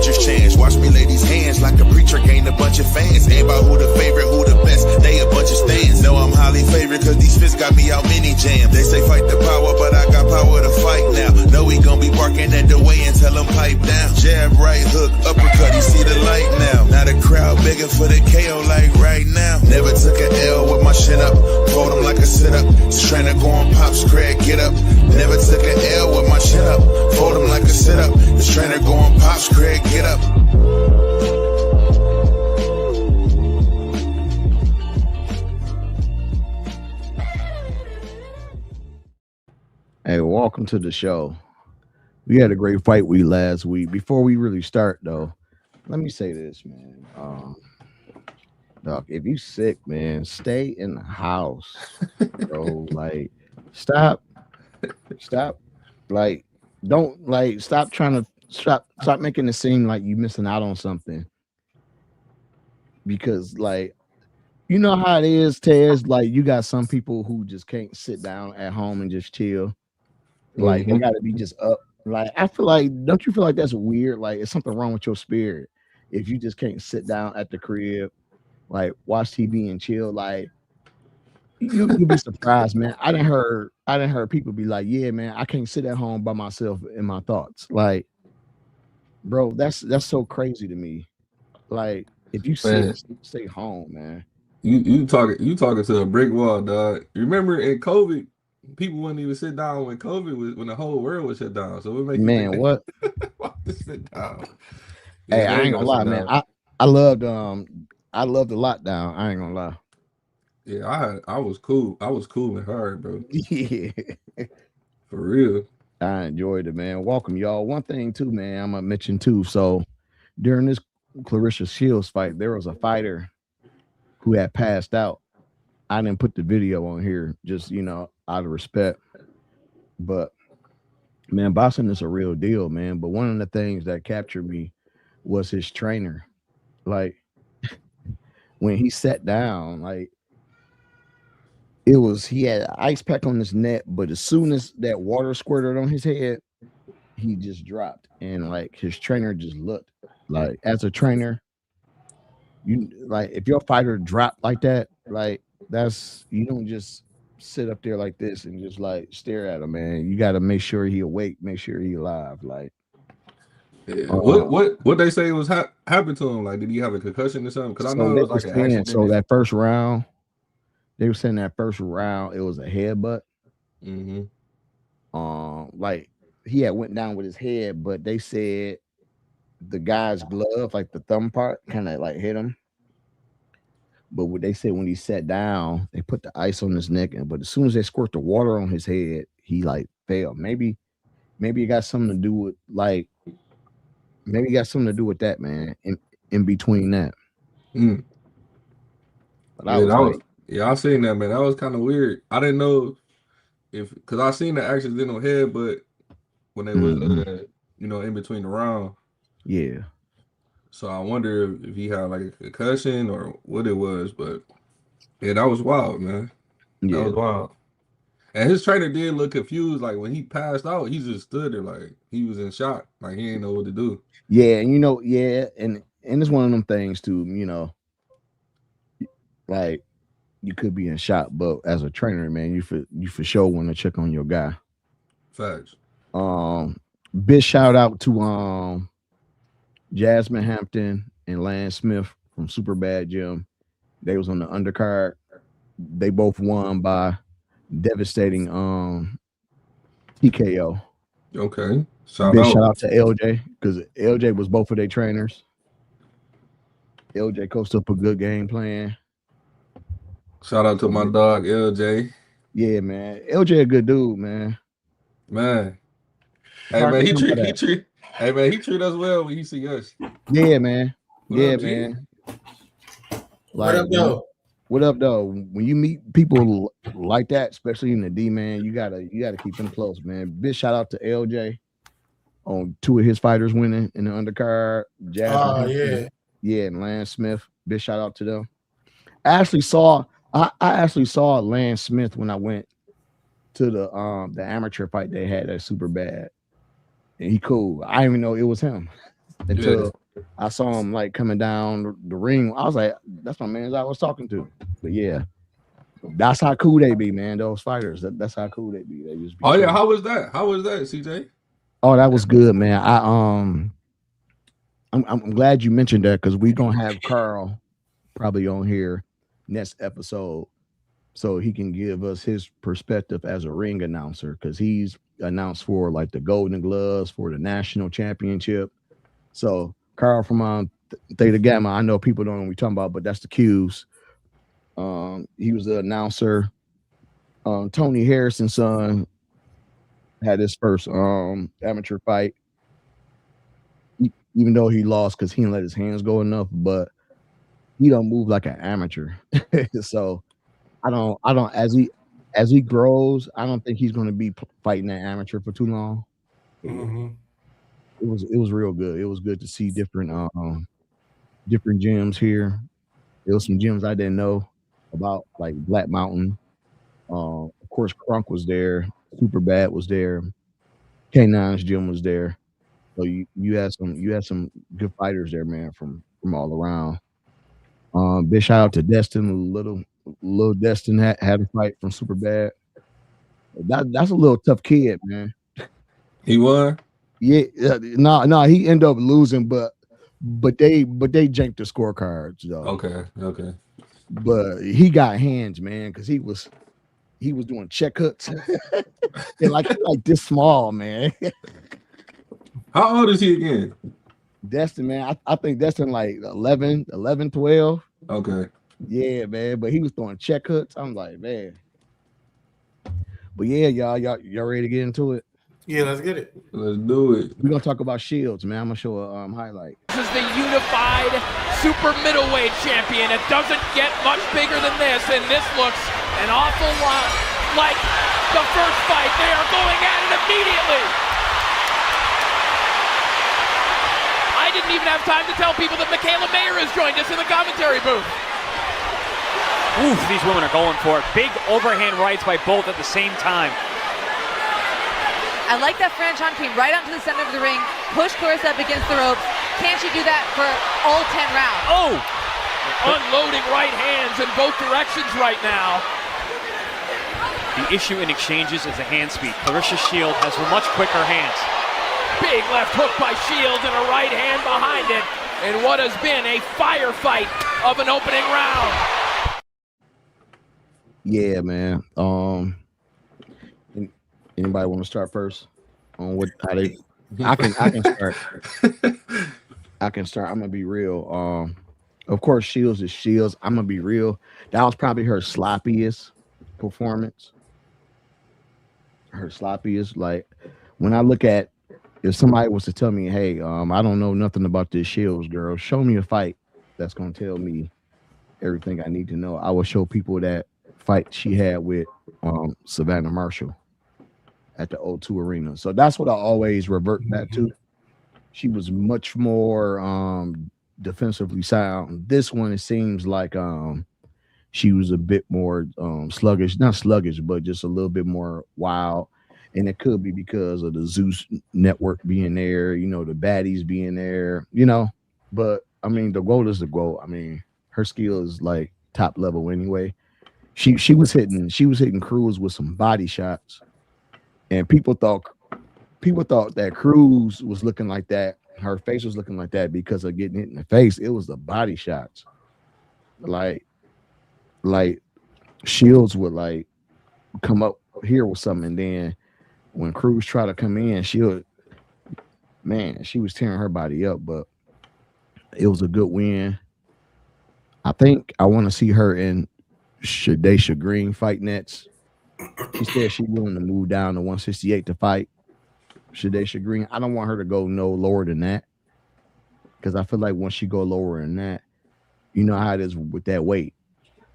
puncher's chance. Watch me lay these hands like a preacher gained a bunch of fans. Ain't about who the favorite, who the best, they a bunch of stands. Know I'm highly favored cause these fists got me out many jams. They say fight the power, but I got power to fight now. Know we gon' be barking at the way and tell them pipe down. Jab, right hook, uppercut, you see the light now. Now the crowd begging for the KO like right now. Never took an L with my chin up, fold them like a sit-up. Trainer going pops, Craig, get up. Never took an L with my chin up, fold them like a sit-up. This trainer going pops, Craig, get up. Hey, welcome to the show. We had a great fight week last week. Before we really start, though, let me say this, man. Doc, if you sick, man, stay in the house, bro. Like, stop, like, don't like stop trying to stop making it seem like you missing out on something. Because, like, you know how it is, Tez. Like, you got some people who just can't sit down at home and just chill. Like, they gotta be just up. Like, I feel like, don't you feel like that's weird? Like, it's something wrong with your spirit if you just can't sit down at the crib, like, watch TV and chill. Like, you'd be surprised, man. I didn't heard people be like, yeah, man, I can't sit at home by myself in my thoughts. Like, bro, that's so crazy to me. Like, if you stay home, man. You talking to a brick wall, dog. Remember in COVID, people wouldn't even sit down when COVID was, when the whole world was shut down. So what makes man, you what? Why to sit down? Hey, I ain't gonna lie, man. I loved the lockdown. I ain't gonna lie. Yeah, I was cool. I was cool and hard, bro. Yeah, For real. I enjoyed it, man. Welcome, y'all. One thing too, man, I'm gonna mention too. So during this Clarissa Shields fight, there was a fighter who had passed out. I didn't put the video on here, just out of respect. But man, boxing is a real deal, man. But one of the things that captured me was his trainer. Like, when he sat down, like, he had an ice pack on his neck, but as soon as that water squirted on his head, he just dropped. And like, his trainer just looked. Like, as a trainer, you like, if your fighter dropped like that, like, you don't just sit up there like this and just like stare at him, man. You got to make sure he awake, make sure he alive. Like, yeah. What they say was happened to him? Like, did he have a concussion or something? Because I know it was like an accident. So that first round, they were saying that first round it was a headbutt. Like, he had went down with his head, but they said the guy's glove, like the thumb part, kind of like hit him. But what they said, when he sat down, they put the ice on his neck, but as soon as they squirt the water on his head, he like fell. Maybe it got something to do with that, man. In between that. But I seen that, man. That was kind of weird. I didn't know because I seen the accidental headbutt when they was in between the round. Yeah. So I wonder if he had like a concussion or what it was, but yeah, that was wild, man. That was wild. And his trainer did look confused. Like, when he passed out, he just stood there like he was in shock, like he didn't know what to do. Yeah, and and it's one of them things too, like, you could be in shock, but as a trainer, man, you for sure want to check on your guy. Facts. Big shout out to Jasmine Hampton and Lance Smith from Super Bad Gym. They was on the undercard. They both won by devastating TKO. Okay. Shout out to LJ, because LJ was both of their trainers. LJ coached up a good game plan. Shout out to my dog LJ. Yeah, man. LJ a good dude, man. Man. Hey, man, he treat us well when he see us. Yeah, man. Man. Like, what up, though? When you meet people like that, especially in the D, man, you gotta keep them close, man. Big shout out to LJ on two of his fighters winning in the undercard. Jasmine, and Lance Smith. Big shout out to them. I actually saw Lance Smith when I went to the amateur fight they had at Super Bad. And he cool. I didn't even know it was him. until I saw him like coming down the ring. I was like, that's my man I was talking to. But yeah, that's how cool they be, man. Those fighters. That's how cool they be. They just be Oh yeah, cool. how was that? How was that, CJ? Oh, that was good, man. I'm glad you mentioned that because we're gonna have Carl probably on here next episode, so he can give us his perspective as a ring announcer because he's announced for like the Golden Gloves for the national championship. So Carl from Theta Gamma, I know people don't know what we're talking about, but that's the Qs. He was the announcer. Tony Harrison's son had his first amateur fight. Even though he lost because he didn't let his hands go enough, but he don't move like an amateur. So I don't as he grows, I don't think he's going to be fighting that amateur for too long. Mm-hmm. It was real good. It was good to see different gyms here. There was some gyms I didn't know about, like Black Mountain. Of course, Crunk was there. Super Bad was there. K9's gym was there. So you had some good fighters there, man, from all around. Big shout out to Destin. Little Destin had a fight from Super Bad. That's a little tough kid, man. He won. Yeah, no, he ended up losing, but they janked the scorecards though. Okay. But he got hands, man, because he was doing check hooks. And like this small, man. How old is he again? Destin, man. I think Destin like 11, 12. Okay. Yeah, man. But he was throwing check hooks. I'm like, man. But yeah, y'all ready to get into it? Yeah, let's get it. Let's do it. We're gonna talk about Shields, man. I'm gonna show a highlight. This is the unified super middleweight champion. It doesn't get much bigger than this, and this looks an awful lot like the first fight. They are going at it immediately. I didn't even have time to tell people that Michaela Mayer has joined us in the commentary booth. Oof, these women are going for it. Big overhand rights by both at the same time. I like that Franchon came right onto the center of the ring, pushed Clarissa up against the ropes. Can't she do that for all 10 rounds? Oh! Unloading right hands in both directions right now. The issue in exchanges is the hand speed. Clarissa Shield has much quicker hands. Big left hook by Shields and a right hand behind it. In what has been a firefight of an opening round. Yeah, man. Anybody want to start first on how they? I can start. I can start. I'm gonna be real. Of course, Shields is Shields. I'm gonna be real. That was probably her sloppiest performance. Her sloppiest. Like when I look at, if somebody was to tell me, hey, I don't know nothing about this Shields girl, show me a fight that's gonna tell me everything I need to know. I will show people that fight she had with Savannah Marshall at the O2 Arena. So that's what I always revert back to. She was much more defensively sound. This one, it seems like she was a bit more sluggish, not sluggish, but just a little bit more wild. And it could be because of the Zeus network being there, you know, the baddies being there, you know. But I mean, the goal is the goal. I mean, her skill is like top level anyway. She was hitting Crews with some body shots. And people thought that Crews was looking like that. Her face was looking like that because of getting hit in the face. It was the body shots. Like Shields would like come up here with something, and then when Crews tried to come in, she was tearing her body up, but it was a good win. I think I want to see her in Shadaysha Green fight nets. She said she's willing to move down to 168 to fight Shadaysha Green. I don't want her to go no lower than that because I feel like once she go lower than that, you know how it is with that weight.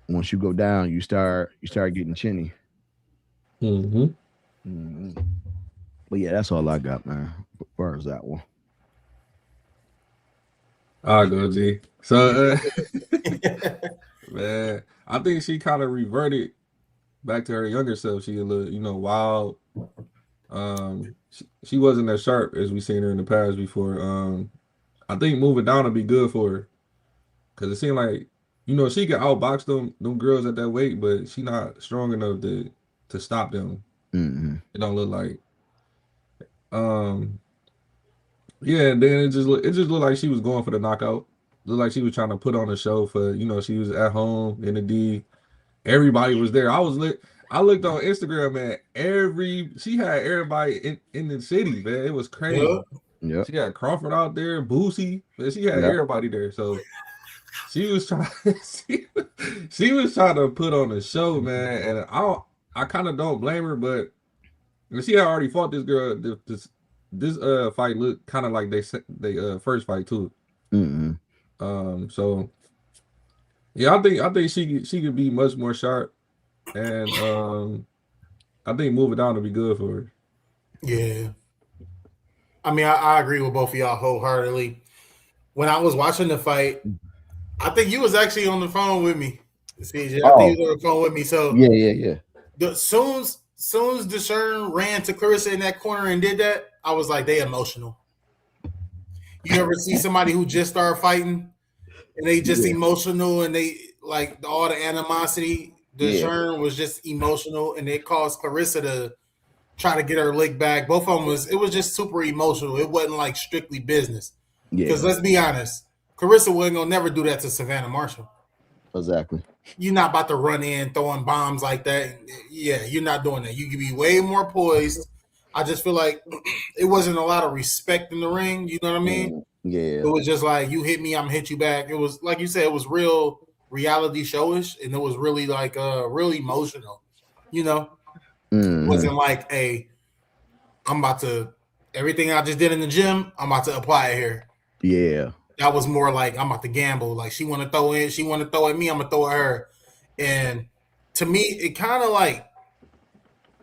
Once you go down, you start getting chinny. But yeah, that's all I got, man. As far as that one. I'll go, G. So, man, I think she kind of reverted back to her younger self. She a little, you know, wild. She wasn't as sharp as we seen her in the past before. I think moving down would be good for her. Cause it seemed like, she can outbox them girls at that weight, but she not strong enough to stop them. Mm-hmm. It don't look like. Yeah, and then it just looked like she was going for the knockout. Looked like she was trying to put on a show for, she was at home in the D. Everybody was there. I looked on Instagram, man. She had everybody in the city, man. It was crazy. Yep. She had Crawford out there, Boosie, but she had everybody there. So she was trying. She was trying to put on a show, man. And I kind of don't blame her, but she had already fought this girl. This fight looked kind of like they first fight too. Mm-hmm. So yeah, I think she could be much more sharp, and I think moving down would be good for her. Yeah. I mean, I agree with both of y'all wholeheartedly. When I was watching the fight, I think you was actually on the phone with me. CJ, I think you was on the phone with me. So yeah. Soon as DeZurn ran to Clarissa in that corner and did that, I was like, they emotional. You ever see somebody who just started fighting and they just emotional and they like all the animosity? DeZurn was just emotional and it caused Clarissa to try to get her lick back. Both of them it was just super emotional. It wasn't like strictly business. Because let's be honest, Clarissa wasn't gonna never do that to Savannah Marshall. Exactly. You're not about to run in throwing bombs like that. Yeah, you're not doing that. You can be way more poised. I just feel like it wasn't a lot of respect in the ring. You know what I mean? Yeah. It was just like, you hit me, I'm gonna hit you back. It was like you said, it was real reality showish, and it was really like really emotional. It wasn't like I'm about to everything I just did in the gym, I'm about to apply it here. Yeah. That was more like I'm about to gamble. Like she want to throw in, she want to throw at me, I'm gonna throw at her. And to me, it kind of like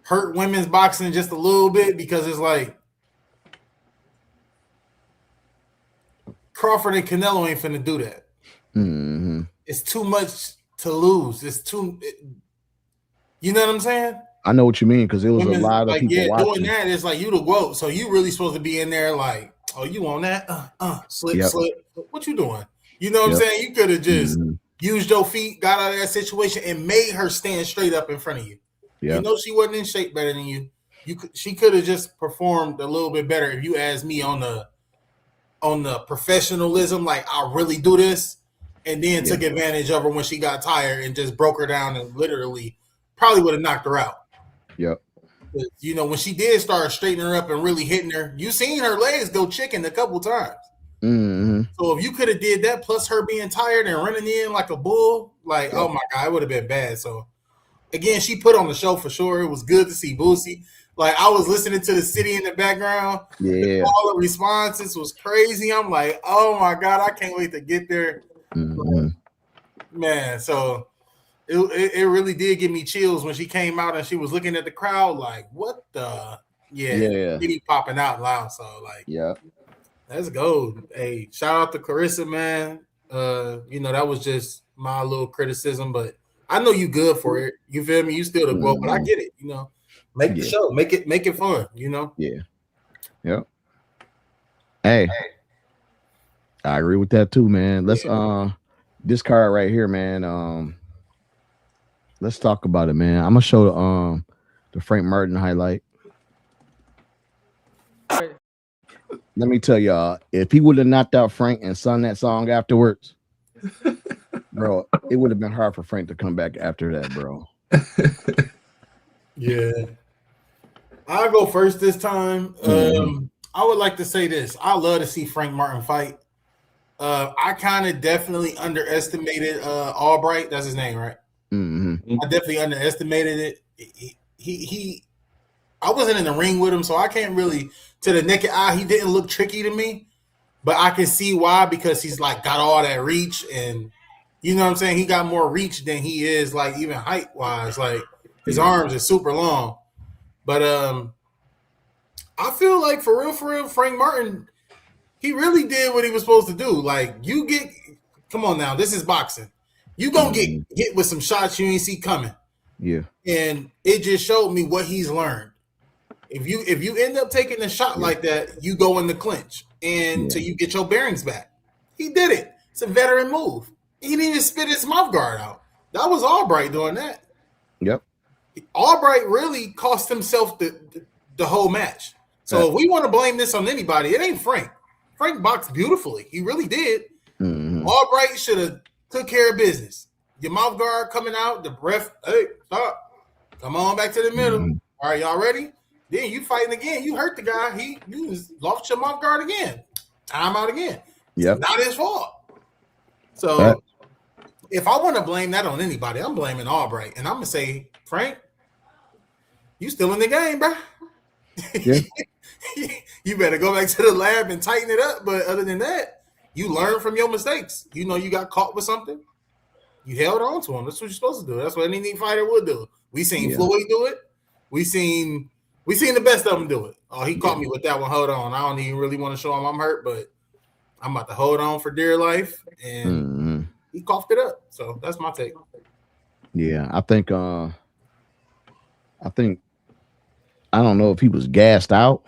hurt women's boxing just a little bit because it's like Crawford and Canelo ain't finna do that. Mm-hmm. It's too much to lose. You know what I'm saying? I know what you mean because it was a lot of people watching. Doing that is like you the GOAT, so you really supposed to be in there like, oh, you on that? Slip. What you doing? You know what I'm saying? You could have just used your feet, got out of that situation, and made her stand straight up in front of you. You know she wasn't in shape better than you. She could have just performed a little bit better if you asked me on the professionalism, like I really do this, and then took advantage of her when she got tired and just broke her down and literally probably would have knocked her out. Yep. When she did start straightening her up and really hitting her, you seen her legs go chicken a couple times. Mm-hmm. So if you could have did that, plus her being tired and running in like a bull, like, oh my God, it would have been bad. So again, she put on the show for sure. It was good to see Boosie. Like I was listening to the city in the background. Yeah. All the responses was crazy. I'm like, oh my God, I can't wait to get there. Mm-hmm. Man, so it really did give me chills when she came out and she was looking at the crowd like, what the kitty popping out loud. So like, let's go. Hey, shout out to Clarissa, man. That was just my little criticism, but I know you good for it. You feel me? You still the GOAT, but I get it. Make the show, make it fun. Yeah. Yep. Hey, I agree with that too, man. Let's this card right here, man. Let's talk about it, man. I'm gonna show the Frank Martin highlight. Let me tell y'all, if he would have knocked out Frank and sung that song afterwards, bro, it would have been hard for Frank to come back after that, bro. Yeah. I'll go first this time. I would like to say this. I love to see Frank Martin fight. I kind of definitely underestimated Albright. That's his name, right? Mm-hmm. I definitely underestimated it. I wasn't in the ring with him, so I can't really, to the naked eye, he didn't look tricky to me. But I can see why, because he's like got all that reach, and you know what I'm saying? He got more reach than he is like even height wise. Like his arms are super long. But I feel like for real, Frank Martin, he really did what he was supposed to do. Like come on now, this is boxing. You gonna get hit with some shots you ain't see coming. Yeah. And it just showed me what he's learned. If you end up taking a shot like that, you go in the clinch until you get your bearings back. He did it. It's a veteran move. He didn't even spit his mouth guard out. That was Albright doing that. Yep. Albright really cost himself the whole match. So if we want to blame this on anybody, it ain't Frank. Frank boxed beautifully. He really did. Mm-hmm. Albright should have took care of business. Your mouth guard coming out, the ref, hey, stop. Come on back to the middle. Mm-hmm. All right, y'all ready? Then you fighting again. You hurt the guy. You lost your mouth guard again. Time out again. Yep. Not his fault. So if I want to blame that on anybody, I'm blaming Albright. And I'm going to say, Frank, you still in the game, bro. Yeah. You better go back to the lab and tighten it up. But other than that, you learn from your mistakes. You know you got caught with something. You held on to him. That's what you're supposed to do. That's what any fighter would do. We seen Floyd do it. We seen the best of them do it. Oh, he caught me with that one. Hold on. I don't even really want to show him I'm hurt, but I'm about to hold on for dear life. And he coughed it up. So that's my take. Yeah, I think I don't know if he was gassed out.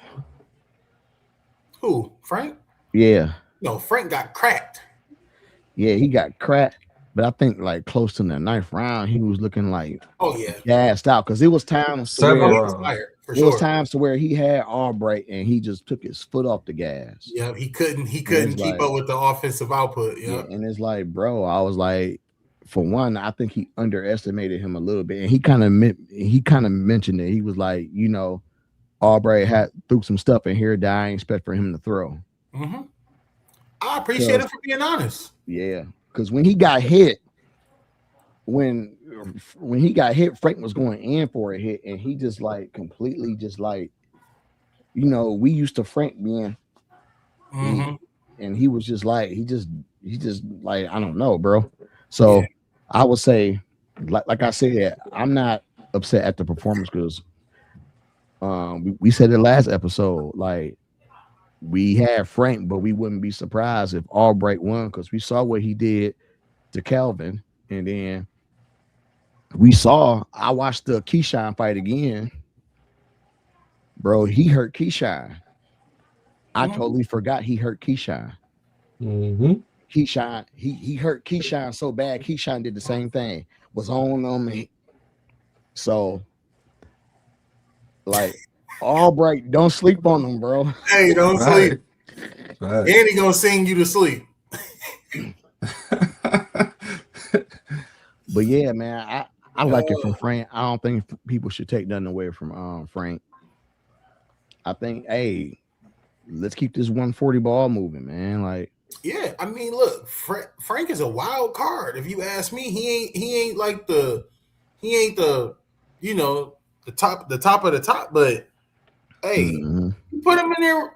Who? Frank? Yeah. No, Frank got cracked. Yeah, he got cracked. But I think like close to the 9th round, he was looking like gassed out because it was times to where he had Albright and he just took his foot off the gas. Yeah, he couldn't keep up with the offensive output. Yeah, and it's like, bro, I was like, for one, I think he underestimated him a little bit, and he kind of mentioned it. He was like, you know, Albright threw some stuff in here that I ain't expect for him to throw. Mm-hmm. I appreciate it for being honest. Yeah. Because when he got hit, when he got hit, Frank was going in for a hit, and he just like completely just like, you know, we used to Frank being, and he was just like he just like, I don't know, bro. So I would say, like I said, I'm not upset at the performance because we said it last episode, like. We had Frank, but we wouldn't be surprised if Albright won because we saw what he did to Calvin. And then I watched the Keyshawn fight again. Bro, he hurt Keyshawn. I totally forgot he hurt Keyshawn. Keyshawn, he hurt Keyshawn so bad. Keyshawn did the same thing. Was on him. So, like, Albright, don't sleep on him, bro. Hey, don't sleep. And he gonna sing you to sleep. But yeah, man, I like it from Frank. I don't think people should take nothing away from Frank. I think, hey, let's keep this 140 ball moving, man. Like, yeah, I mean, look, Frank is a wild card. If you ask me, he ain't the you know, the top of the top, but. Hey, put him in there.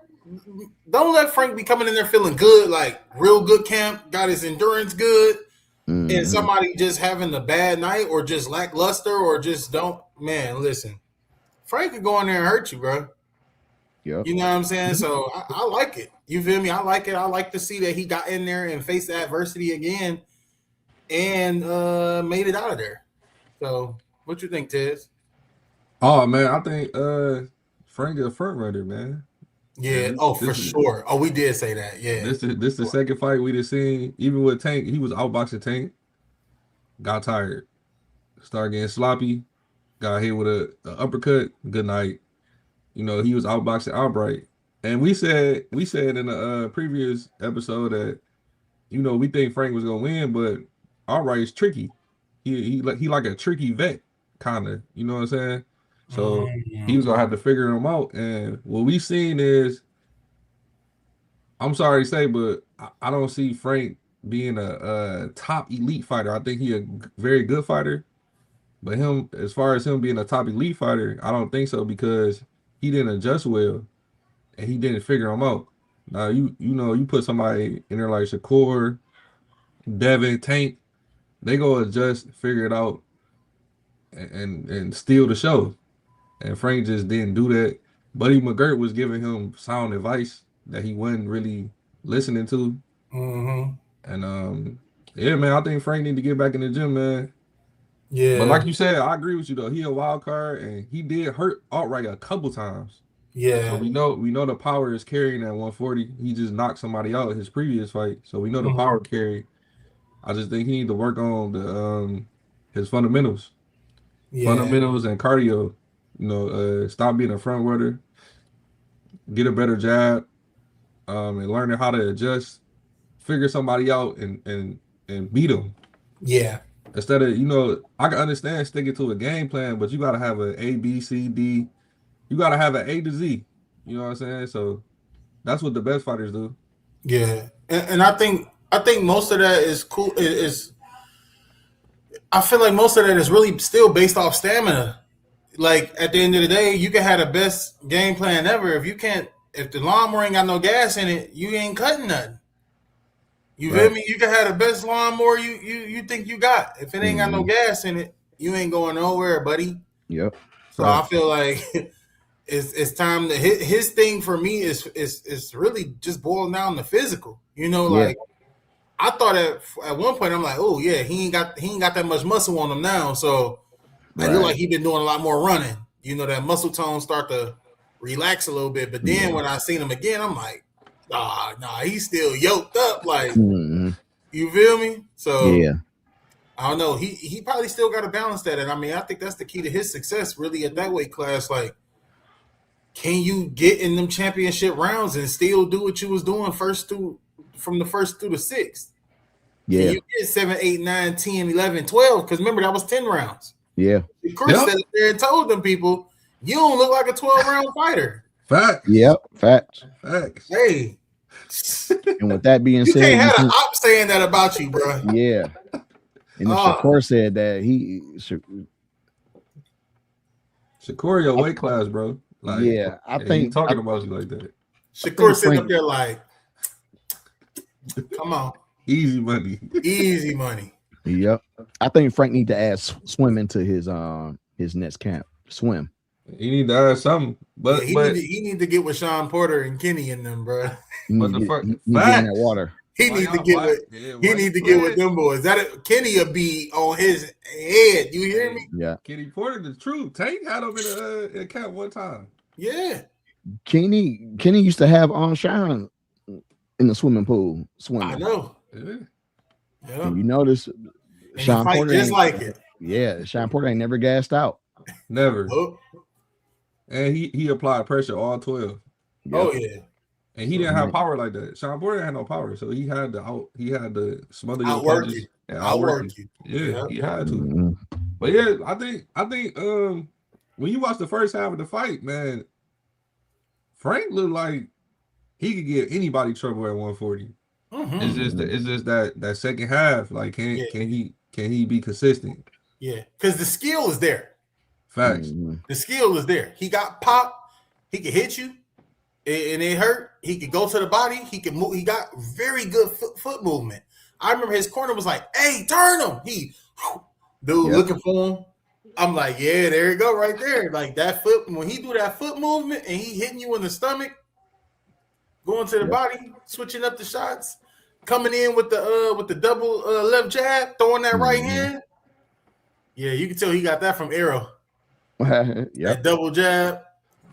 Don't let Frank be coming in there feeling good, like real good camp, got his endurance good, and somebody just having a bad night or just lackluster or just don't. Man, listen, Frank could go in there and hurt you, bro. Yep. You know what I'm saying? So I like it. You feel me? I like it. I like to see that he got in there and faced adversity again and made it out of there. So what you think, Tez? Oh, man, I think Frank is a front runner, man. Yeah. For sure. Oh, we did say that. Yeah. This is the second fight we just seen. Even with Tank, he was outboxing Tank. Got tired. Started getting sloppy. Got hit with a uppercut. Good night. You know, he was outboxing Albright. And we said in a previous episode that, you know, we think Frank was gonna win, but Albright is tricky. He like a tricky vet, kind of. You know what I'm saying? So he was gonna have to figure him out, and what we seen is, I'm sorry to say, but I don't see Frank being a top elite fighter. I think he a very good fighter, but as far as him being a top elite fighter, I don't think so because he didn't adjust well, and he didn't figure him out. Now you know you put somebody in there like Shakur, Devin, Tank, they go adjust, figure it out, and steal the show. And Frank just didn't do that. Buddy McGirt was giving him sound advice that he wasn't really listening to. And yeah, man, I think Frank need to get back in the gym, man. Yeah. But like you said, I agree with you though. He a wild card and he did hurt Albright a couple times. Yeah. So we know the power is carrying at 140. He just knocked somebody out in his previous fight, so we know the power carry. I just think he need to work on the his fundamentals, fundamentals and cardio. You know, stop being a front runner, get a better jab, and learning how to adjust, figure somebody out, and beat them. Yeah. Instead of, you know, I can understand sticking to a game plan, but you got to have an A, B, C, D. You got to have an A to Z. You know what I'm saying? So that's what the best fighters do. Yeah, and I think most of that is cool. I feel like most of that is really still based off stamina. Like at the end of the day, you can have the best game plan ever. If the lawnmower ain't got no gas in it, you ain't cutting nothing. You feel me? You can have the best lawnmower you think you got. If it ain't got no gas in it, you ain't going nowhere, buddy. Yep. So I feel like it's time to his thing for me is really just boiled down to physical. You know, like I thought at one point I'm like, oh yeah, he ain't got that much muscle on him now. So I feel like he been doing a lot more running. You know, that muscle tone start to relax a little bit. But then when I seen him again, I'm like, nah, he's still yoked up. Like, you feel me? So I don't know. He probably still got to balance that. And I mean, I think that's the key to his success really at that weight class. Like, can you get in them championship rounds and still do what you was doing from the first through the sixth? Yeah. Can you get 7, 8, 9, 10, 11, 12? Because remember, that was 10 rounds. Yeah. Chris sat there and told them people, you don't look like a 12-round fighter. Facts. Yep. Facts. Hey. And with that being said, you can't have an op saying that about you, bro. Yeah. And Shakur said that Shakur, your weight class, bro. Like, I think talking about you like that. Shakur sitting up there like, come on. Easy money. Easy money. Yep. I think Frank need to add swimming to his next camp. Swim. He need to add something. But he need to get with Sean Porter and Kenny in them, bro. But the fuck in that water. He need to get with them boys. Kenny will be on his head. You hear me? Yeah. Kenny Porter, the truth. Tank had him in a camp one time. Yeah. Kenny used to have on Sean in the swimming pool swimming. I know. Yeah. And you notice Sean Porter just like it. Yeah, Sean Porter ain't never gassed out. Never. Oh. And he applied pressure all 12. Oh yeah. And he didn't have power like that. Sean Porter had no power, so he had to smother your punches and outwork you. Yeah, he had to. But yeah, I think when you watch the first half of the fight, man, Frank looked like he could give anybody trouble at 140. It's just that second half. Like, can he be consistent? Yeah, because the skill is there. Facts. The skill is there. He got pop. He can hit you, and it hurt. He could go to the body. He can move. He got very good foot movement. I remember his corner was like, "Hey, turn him!" Looking for him. I'm like, yeah, there you go, right there. Like that foot when he do that foot movement and he hitting you in the stomach, going to the body, switching up the shots, coming in with the double left jab, throwing that right hand. Yeah, you can tell he got that from Arrow. That double jab,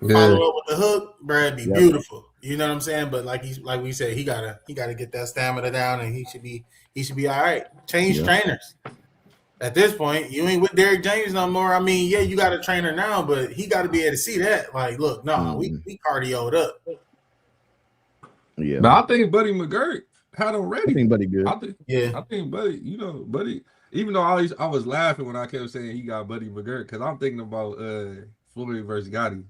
follow up with the hook, bro, it'd be beautiful. You know what I'm saying? But like we said, he gotta get that stamina down, and he should be all right. Change trainers. At this point, you ain't with Derrick James no more. I mean, yeah, you got a trainer now, but he got to be able to see that. Like, look, we cardioed up. Yeah, but I think Buddy McGirt had him ready. I think Buddy good. I think Buddy. Buddy. Even though I was laughing when I kept saying he got Buddy McGirt, because I'm thinking about Floyd versus Gotti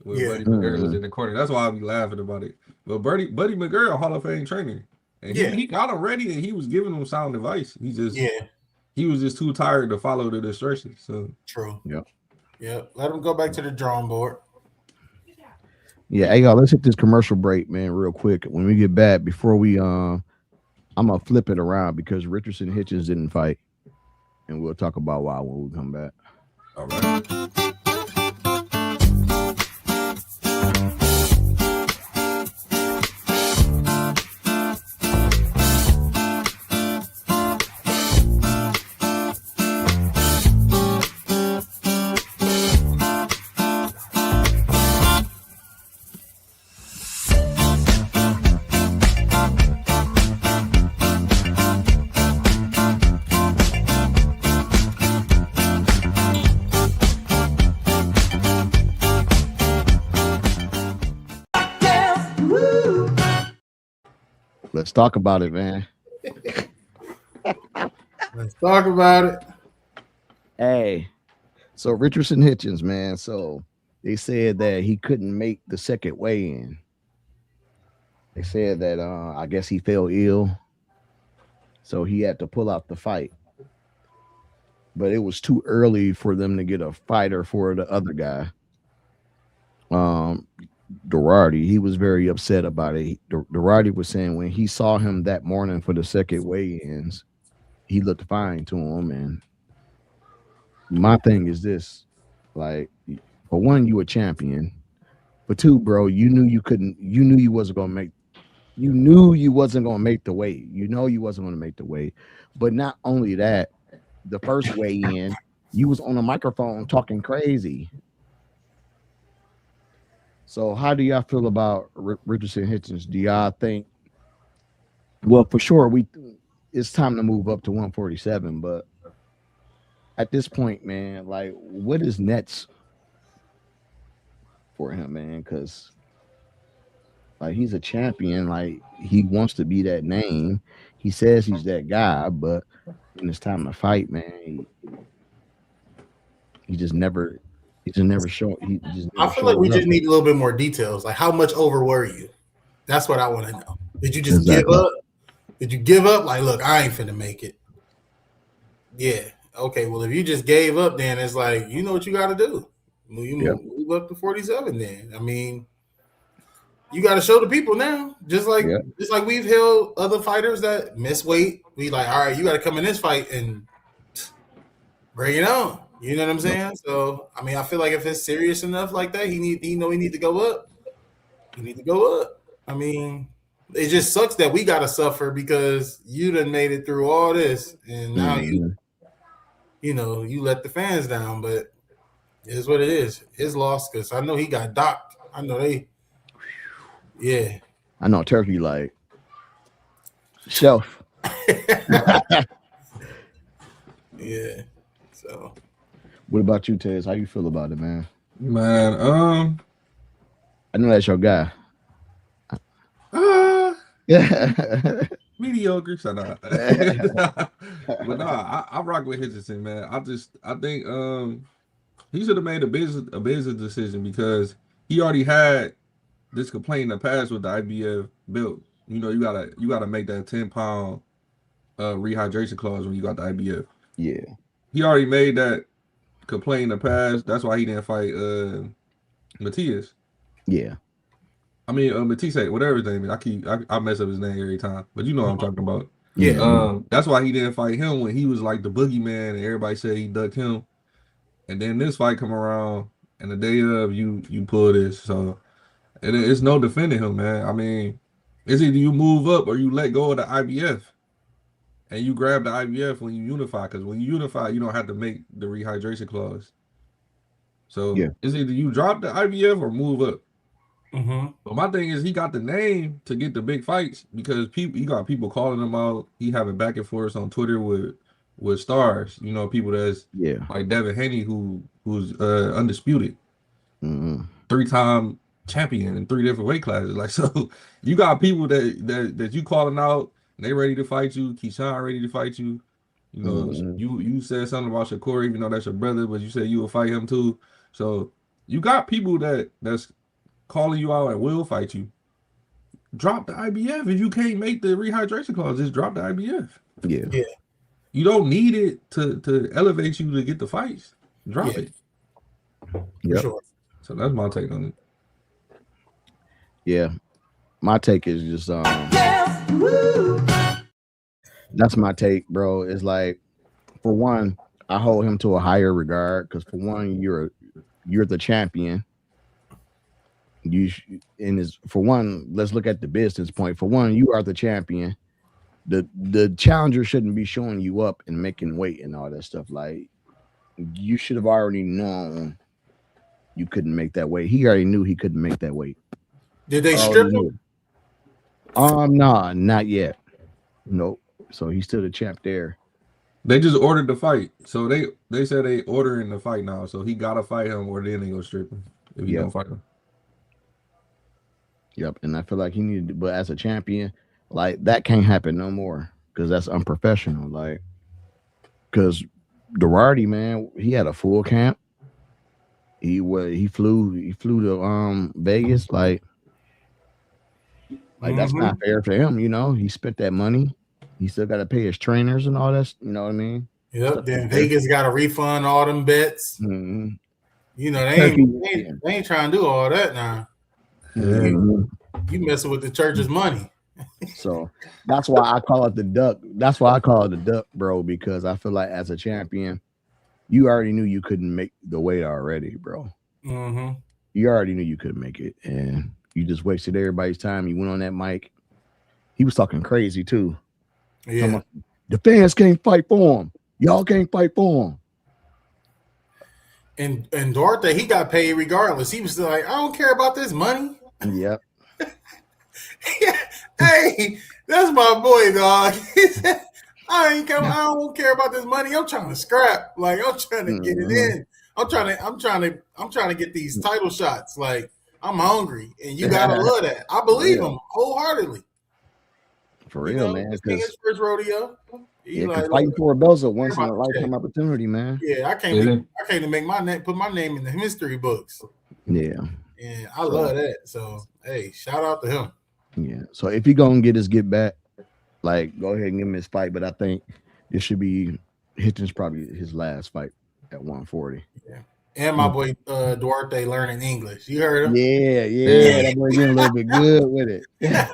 when Buddy McGirt was in the corner. That's why I be laughing about it. But Buddy McGirt, a Hall of Fame trainer, and he got him ready, and he was giving him sound advice. He was just too tired to follow the instructions. So true. Yeah. Let him go back to the drawing board. Yeah, hey y'all, let's hit this commercial break, man, real quick. When we get back, before we I'm gonna flip it around because Richardson Hitchens didn't fight. And we'll talk about why when we come back. All right. Let's talk about it, man. Let's talk about it. Hey, so Richardson Hitchens, man. So they said that he couldn't make the second weigh-in. They said that I guess he fell ill, so he had to pull out the fight. But it was too early for them to get a fighter for the other guy. Durardi, he was very upset about it. Durardi was saying when he saw him that morning for the second weigh-ins, he looked fine to him. And my thing is this, like, for one, you a champion. For two, bro, you knew you wasn't gonna make the weight. You know you wasn't gonna make the weight. But not only that, the first weigh-in, you was on a microphone talking crazy. So how do y'all feel about Richardson Hitchens? Do y'all think, well, for sure, it's time to move up to 147, but at this point, man, like, what is next for him, man? Because, like, he's a champion. Like, he wants to be that name. He says he's that guy, but when it's time to fight, man, he just never show. I feel like we just need a little bit more details. Like, how much over were you? That's what I want to know. Did you just give up? Did you give up? Like, look, I ain't finna make it. Yeah. Okay. Well, if you just gave up, then it's like, you know what you got to do. You move up to 47. Then I mean, you got to show the people now. Just like we've held other fighters that miss weight. We like, all right, you got to come in this fight and bring it on. You know what I'm saying? So I mean, I feel like if it's serious enough like that, he need to go up. He need to go up. I mean, it just sucks that we got to suffer because you done made it through all this, and now you let the fans down. But it is what it is. His loss, because I know he got docked. I know I know Turkey like shelf. Yeah. So. What about you, Tez? How you feel about it, man? Man, I know that's your guy. Mediocre, shut up. But I rock with Hitchison, man. I think he should have made a business decision because he already had this complaint in the past with the IBF belt. You know, you gotta make that 10-pound rehydration clause when you got the IBF. Yeah. He already made that complaint in the past. That's why he didn't fight Matias. Yeah. I mean, Matisse, whatever his name is. I mess up his name every time, but you know what I'm talking about. Yeah. That's why he didn't fight him when he was like the boogeyman and everybody said he ducked him. And then this fight come around and the day of you pull this. So it's no defending him, man. I mean, it's either you move up or you let go of the IBF. And you grab the IBF when you unify, because when you unify, you don't have to make the rehydration clause. So it's either you drop the IBF or move up. Mm-hmm. But my thing is, he got the name to get the big fights because he got people calling him out. He having back and forth on Twitter with stars. You know, people that's like Devin Haney, who's undisputed, 3-time champion in 3 different weight classes. Like, so you got people that you calling out. They ready to fight you. Keyshawn ready to fight you. You know, you said something about Shakur, even though that's your brother, but you said you will fight him too. So you got people that's calling you out and will fight you. Drop the IBF. If you can't make the rehydration clause, just drop the IBF. Yeah. You don't need it to elevate you to get the fights. Drop it. Yeah. Sure. So that's my take on it. Yeah. My take is just that's my take, bro. It's like, for one, I hold him to a higher regard because for one, you're the champion. For one, let's look at the business point. For one, you are the champion. The challenger shouldn't be showing you up and making weight and all that stuff. Like, you should have already known you couldn't make that weight. He already knew he couldn't make that weight. Did they strip him? Nah, not yet. Nope. So he's still the champ there. They just ordered the fight. So they said they ordering the fight now. So he gotta fight him or then they go strip him if he don't fight him. Yep. And I feel like he needed, but as a champion, Like that can't happen no more because that's unprofessional. Like, because Duarte, man, he had a full camp. He flew to Vegas. Like that's not fair for him. He spent that money. He still got to pay his trainers and all that. You know what I mean? Yep. Then Vegas got to refund all them bets. Mm-hmm. They ain't trying to do all that now. Mm-hmm. You messing with the church's money. So that's why I call it the duck. That's why I call it the duck, bro, because I feel like as a champion, you already knew you couldn't make the weight already, bro. Mm-hmm. You already knew you couldn't make it, and you just wasted everybody's time. You went on that mic. He was talking crazy too. Yeah. The fans can't fight for him. Y'all can't fight for him. And Duarte, he got paid regardless. He was still like, I don't care about this money. Yep. Hey, that's my boy, dog. He said, I don't care about this money. I'm trying to scrap. Like, I'm trying to get it in. I'm trying to get these title shots. Like, I'm hungry, and you gotta love that. I believe him wholeheartely. For real, man. It's his first rodeo. Fighting for a belt's a once in a lifetime opportunity, man. Yeah, I can't put my name in the history books. Yeah. And I love that. So hey, shout out to him. Yeah. So if he gonna get back, like go ahead and give him his fight. But I think this should be Hitchens probably his last fight at 140. Yeah. And my boy Duarte learning English. You heard him? Yeah. That boy getting a little bit good with it. Yeah.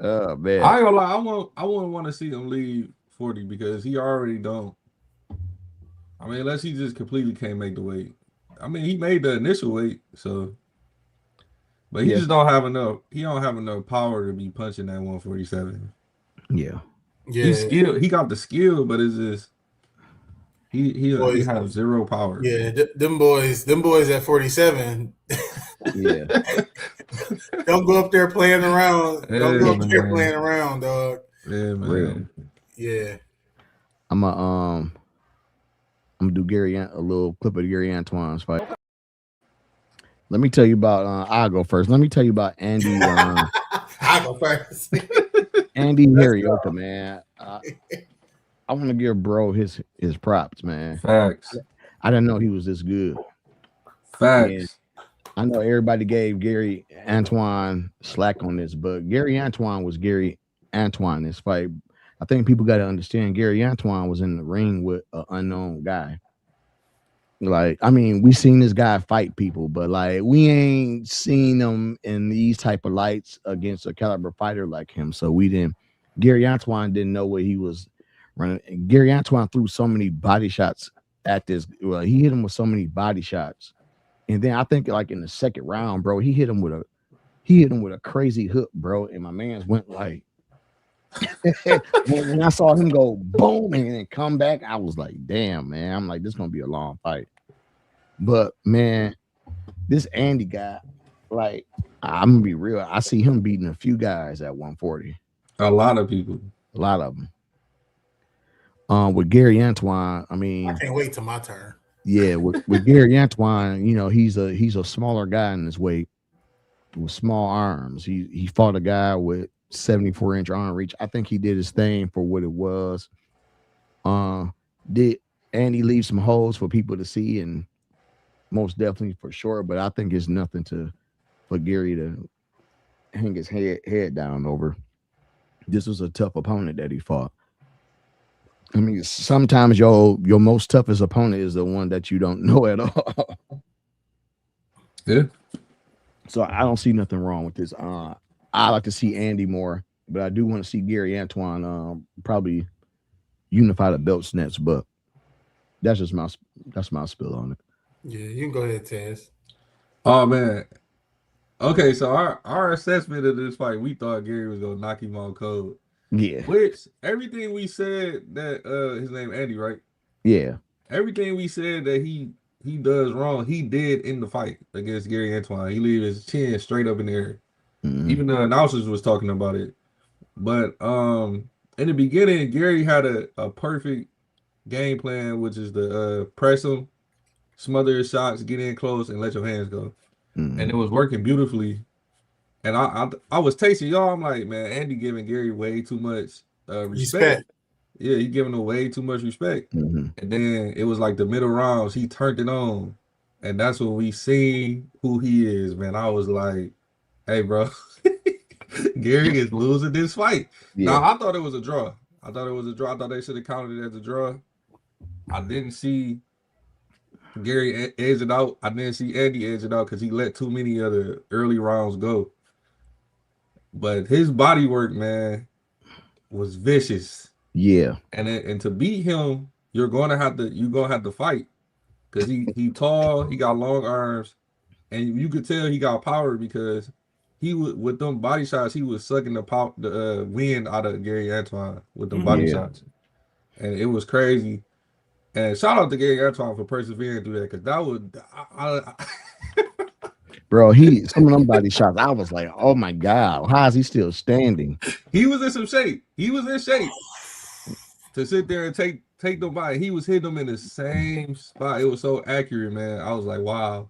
Oh man. I ain't gonna lie, I wouldn't want to see him leave 40 because he already don't. I mean, unless he just completely can't make the weight. I mean, he made the initial weight, so but he just don't have enough. He don't have enough power to be punching that 147. Yeah. He got the skill, but it's just he has zero power. Yeah, them boys at 47. Yeah. Don't go up there playing around. Don't go up there playing around, dog. Yeah, man. Real. Yeah. I'm gonna do a little clip of Gary Antoine's fight. Let me tell you about I'll go first. Let me tell you about Andy. I'll go first. Andy Harriota, man. I want to give bro his props, man. Facts. I didn't know he was this good. Facts. And I know everybody gave Gary Antoine slack on this, but Gary Antoine was Gary Antoine this fight. I think people got to understand Gary Antoine was in the ring with an unknown guy. Like, I mean, we seen this guy fight people, but like we ain't seen him in these type of lights against a caliber fighter like him. So Gary Antoine didn't know what he was running. Gary Antoine threw so many body shots at this. Well, he hit him with so many body shots. And then I think like in the second round, bro, he hit him with a crazy hook, bro. And my man's went like, when I saw him go boom and then come back, I was like, damn, man. I'm like, this is gonna be a long fight. But man, this Andy guy, like, I'm gonna be real. I see him beating a few guys at 140. A lot of people. A lot of them. With Gary Antoine, I mean, I can't wait till my turn. Yeah, with Gary Antoine, he's a smaller guy in his weight with small arms. He fought a guy with 74-inch arm reach. I think he did his thing for what it was. Did Andy leave some holes for people to see? And most definitely for sure. But I think it's nothing for Gary to hang his head down over. This was a tough opponent that he fought. I mean, sometimes your most toughest opponent is the one that you don't know at all. Yeah. So I don't see nothing wrong with this. I like to see Andy more, but I do want to see Gary Antoine probably unify the belts next. But that's my spill on it. Yeah, you can go ahead, Taz. Oh man. Okay, so our assessment of this fight, we thought Gary was gonna knock him on cold. Yeah. Which everything we said that his name Andy, right? Yeah. Everything we said that he does wrong, he did in the fight against Gary Antoine. He leave his chin straight up in the air. Mm-hmm. Even the announcers was talking about it. But in the beginning, Gary had a perfect game plan, which is to press him, smother his shots, get in close, and let your hands go. Mm-hmm. And it was working beautifully. And I was tasting y'all. I'm like, man, Andy giving Gary way too much respect. Yeah, he giving him way too much respect. And then it was like the middle rounds, he turned it on. And that's when we seen who he is, man. I was like, hey, bro, Gary is losing this fight. Yeah. Now, I thought it was a draw. I thought they should have counted it as a draw. I didn't see Gary edge it out. I didn't see Andy edge it out because he let too many of the early rounds go. But his body work, man, was vicious. Yeah. And to beat him, you're gonna have to fight. Because he tall, he got long arms, and you could tell he got power because he was with them body shots, he was sucking the wind out of Gary Antoine with them body shots. And it was crazy. And shout out to Gary Antoine for persevering through that, because that was bro, some of them body shots, I was like, oh my God, how is he still standing? He was in some shape. He was in shape to sit there and take them by. He was hitting them in the same spot. It was so accurate, man. I was like, wow.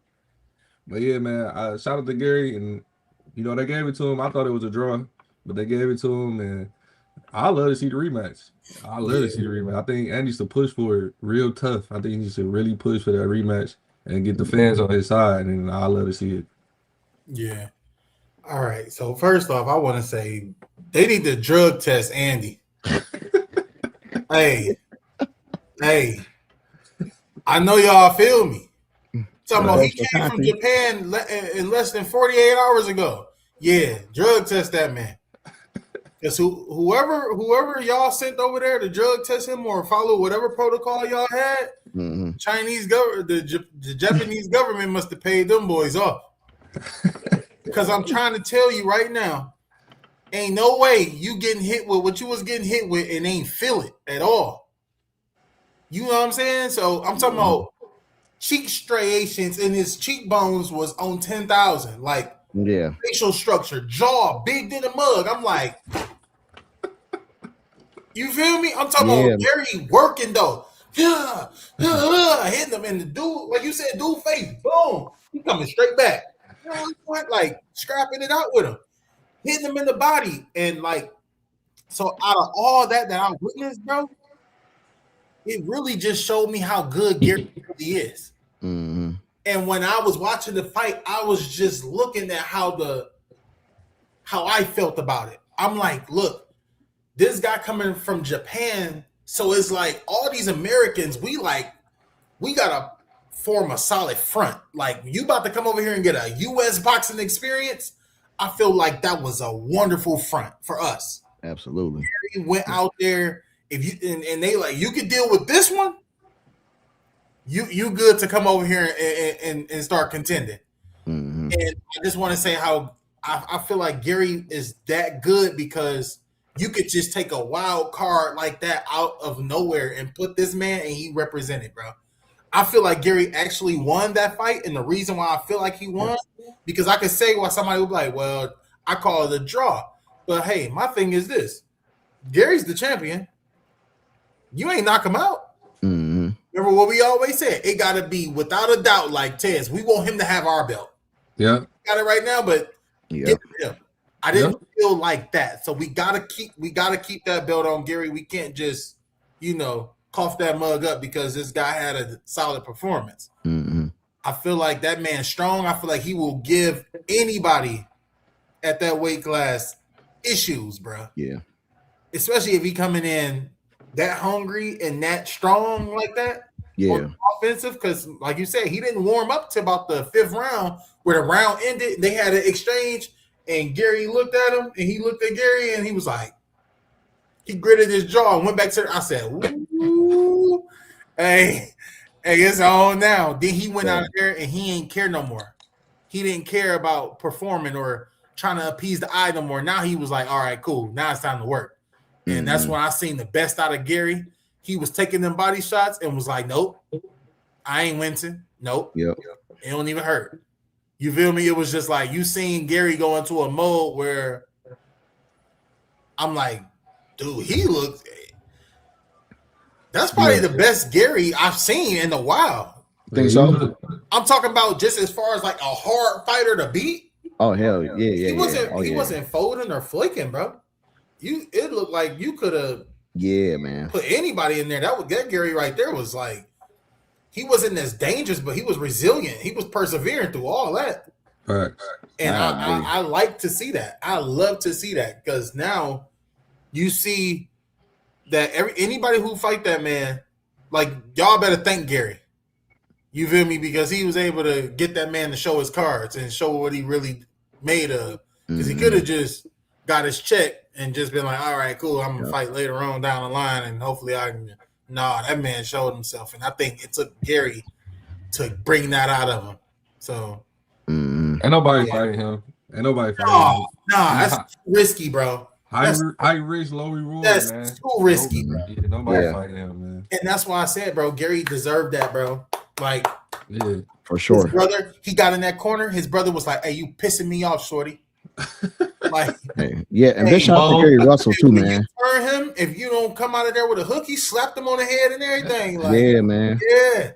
But yeah, man, shout out to Gary, and they gave it to him. I thought it was a draw, but they gave it to him, and I love to see the rematch. I think Andy needs to push for it real tough. I think he needs to really push for that rematch and get the fans on his side, and I love to see it. Yeah. All right. So first off, I want to say they need to drug test Andy. Hey, I know y'all feel me. Talking about he came from Japan in less than 48 hours ago. Yeah, drug test that man. Because whoever y'all sent over there to drug test him or follow whatever protocol y'all had, Chinese government, the Japanese government must have paid them boys off. Because I'm trying to tell you right now, ain't no way you getting hit with what you was getting hit with and ain't feel it at all. You know what I'm saying? So I'm talking about cheek striations, and his cheekbones was on 10,000. Like, facial structure, jaw big than a mug. I'm like, you feel me? I'm talking about Gary working though. Hitting them in the dude, like you said, dude face, boom, he coming straight back. You know what? Like scrapping it out with him, hitting him in the body, and like, so out of all that I witnessed, bro, it really just showed me how good Gary really is. And when I was watching the fight, I was just looking at how I felt about it. I'm like, look, this guy coming from Japan, so it's like all these Americans, we gotta form a solid front. Like, you about to come over here and get a U.S. boxing experience. I feel like that was a wonderful front for us. Absolutely. Gary went out there. If you and they like, you could deal with this one. You good to come over here and start contending. And I just want to say how I feel like Gary is that good, because you could just take a wild card like that out of nowhere and put this man, and he represented, bro. I feel like Gary actually won that fight, and the reason why I feel like he won, because I could say why somebody would be like, well, I call it a draw. But hey, my thing is this. Gary's the champion. You ain't knock him out. Remember what we always said? It got to be without a doubt, like Tez. We want him to have our belt. Yeah, got it right now, but I didn't feel like that. So we gotta keep that belt on Gary. We can't just cough that mug up because this guy had a solid performance. I feel like that man's strong. I feel like he will give anybody at that weight class issues, bro. Yeah, especially if he coming in that hungry and that strong like that. Yeah, offensive, because like you said, he didn't warm up to about the 5th round where the round ended. They had an exchange, and Gary looked at him, and he looked at Gary, and he was like, he gritted his jaw and went back to. I said, "Ooh, hey, it's on now." Then he went out there, and he ain't care no more. He didn't care about performing or trying to appease the eye no more. Now he was like, "All right, cool. Now it's time to work." And that's when I seen the best out of Gary. He was taking them body shots and was like, nope, I ain't wincing. Nope. Yep. It don't even hurt. You feel me? It was just like you seen Gary go into a mode where I'm like, dude, he looks. That's probably the best Gary I've seen in a while. Think so? I'm talking about just as far as like a hard fighter to beat. Oh hell yeah, He wasn't folding or flicking, bro. It looked like you could have man. put anybody in there. That Gary right there was like, he wasn't as dangerous, but he was resilient. He was persevering through all that. Right. And I like to see that. I love to see that because now you see that anybody who fight that man, like y'all better thank Gary. You feel me? Because he was able to get that man to show his cards and show what he really made of. Because he could have just got his check and just been like, all right, cool, I'm going to fight later on down the line and hopefully I can. No, that man showed himself. And I think it took Gary to bring that out of him. So. Ain't nobody fighting him. Ain't nobody fighting him. Nah, that's risky, bro. High risk, low reward, that's man. Too risky, bro. Yeah, nobody fighting him, man. And that's why I said, bro, Gary deserved that, bro. Like, yeah, for sure. His brother, he got in that corner. His brother was like, "Hey, you pissing me off, shorty." Like, and big shout out to Gary Russell too, man. You turn him, if you don't come out of there with a hook, he slapped him on the head and everything. Like, yeah, man. Yeah,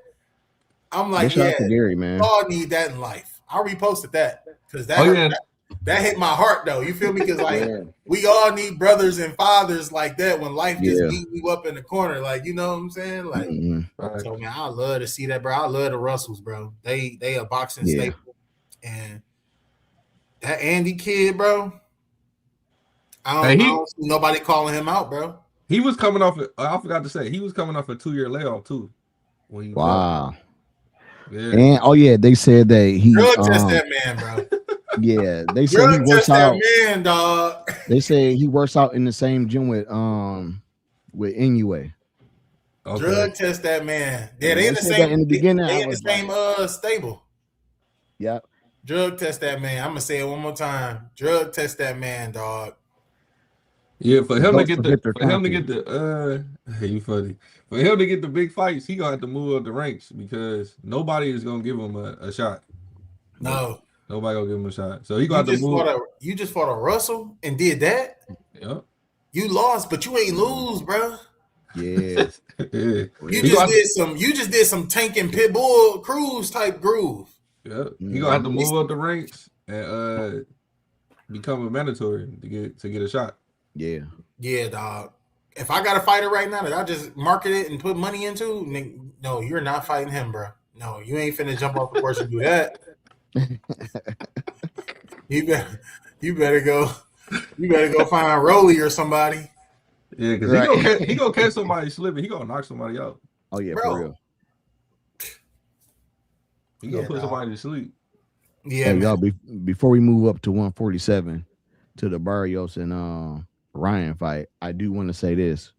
I'm like, shout out to Gary, man. All need that in life. I reposted that because that hit my heart though. You feel me? Because like we all need brothers and fathers like that when life just beat you up in the corner. Like, you know what I'm saying? Like, so man, I love to see that, bro. I love the Russells, bro. They a boxing staple, and that Andy kid, bro. I don't see nobody calling him out, bro. He was coming off. I forgot to say he was coming off a 2-year layoff too. Wow. Yeah. And they said that he drug test that man, bro. Yeah, they say he works out. Man, dog. They say he works out in the same gym with Inoue. Okay. Drug test that man. Yeah, they in the same. In the beginning, they in the same stable. Yeah. Drug test that man. I'm gonna say it one more time. Drug test that man, dog. Yeah, for him to get you funny. For him to get the big fights, he gonna have to move up the ranks because nobody is gonna give him a shot. No. Nobody gonna give him a shot. So he got to move. You just fought a Russell and did that? Yep. You lost, but you ain't lose, bro. Yeah. Yeah. You just did some Tank and Pitbull Crews type groove. Yep. He gonna have to move up the ranks and become a mandatory to get a shot. Yeah. Yeah, dog. If I got a fighter right now that I just market it and put money into, no, you're not fighting him, bro. No, you ain't finna jump off the horse and do that. You better go find Rolly or somebody. Yeah, because he gonna catch somebody slipping. He gonna knock somebody out. Oh yeah, bro. For real. He gonna put somebody to sleep. Yeah, y'all. Before we move up to 147 to the Barrios and Ryan fight, I do want to say this: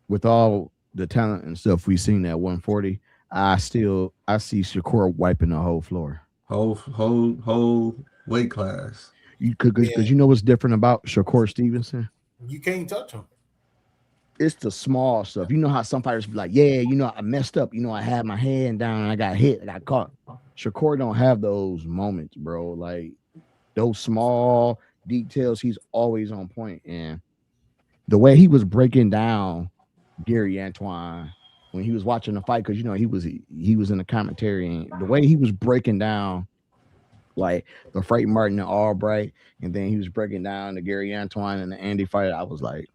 with all the talent and stuff we've seen at 140, I see Shakur wiping the whole floor. Whole weight class. Because you know what's different about Shakur Stevenson? You can't touch him. It's the small stuff. You know how some fighters be like, yeah, I messed up. I had my hand down and I got hit. I got caught. Shakur don't have those moments, bro. Like those small details, he's always on point. And the way he was breaking down Gary Antoine when he was watching the fight, because he was in the commentary, and the way he was breaking down like the Frank Martin and Albright, and then he was breaking down the Gary Antoine and the Andy fight, I was like,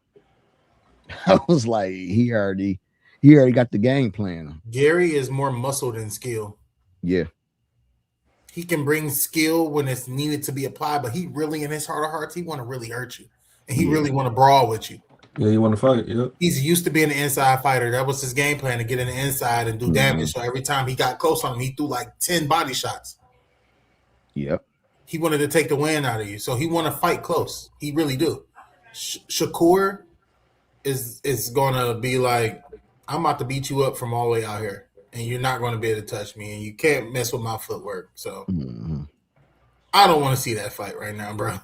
he already got the game plan. Gary is more muscle than skill. Yeah. He can bring skill when it's needed to be applied, but he really, in his heart of hearts, he want to really hurt you. And he really want to brawl with you. Yeah, you want to fight. Yeah. He's used to being an inside fighter. That was his game plan, to get in the inside and do damage. So every time he got close on him, he threw like 10 body shots. Yep. He wanted to take the win out of you. So he want to fight close. He really do. Shakur is going to be like, I'm about to beat you up from all the way out here, and you're not going to be able to touch me, and you can't mess with my footwork. So I don't want to see that fight right now, bro.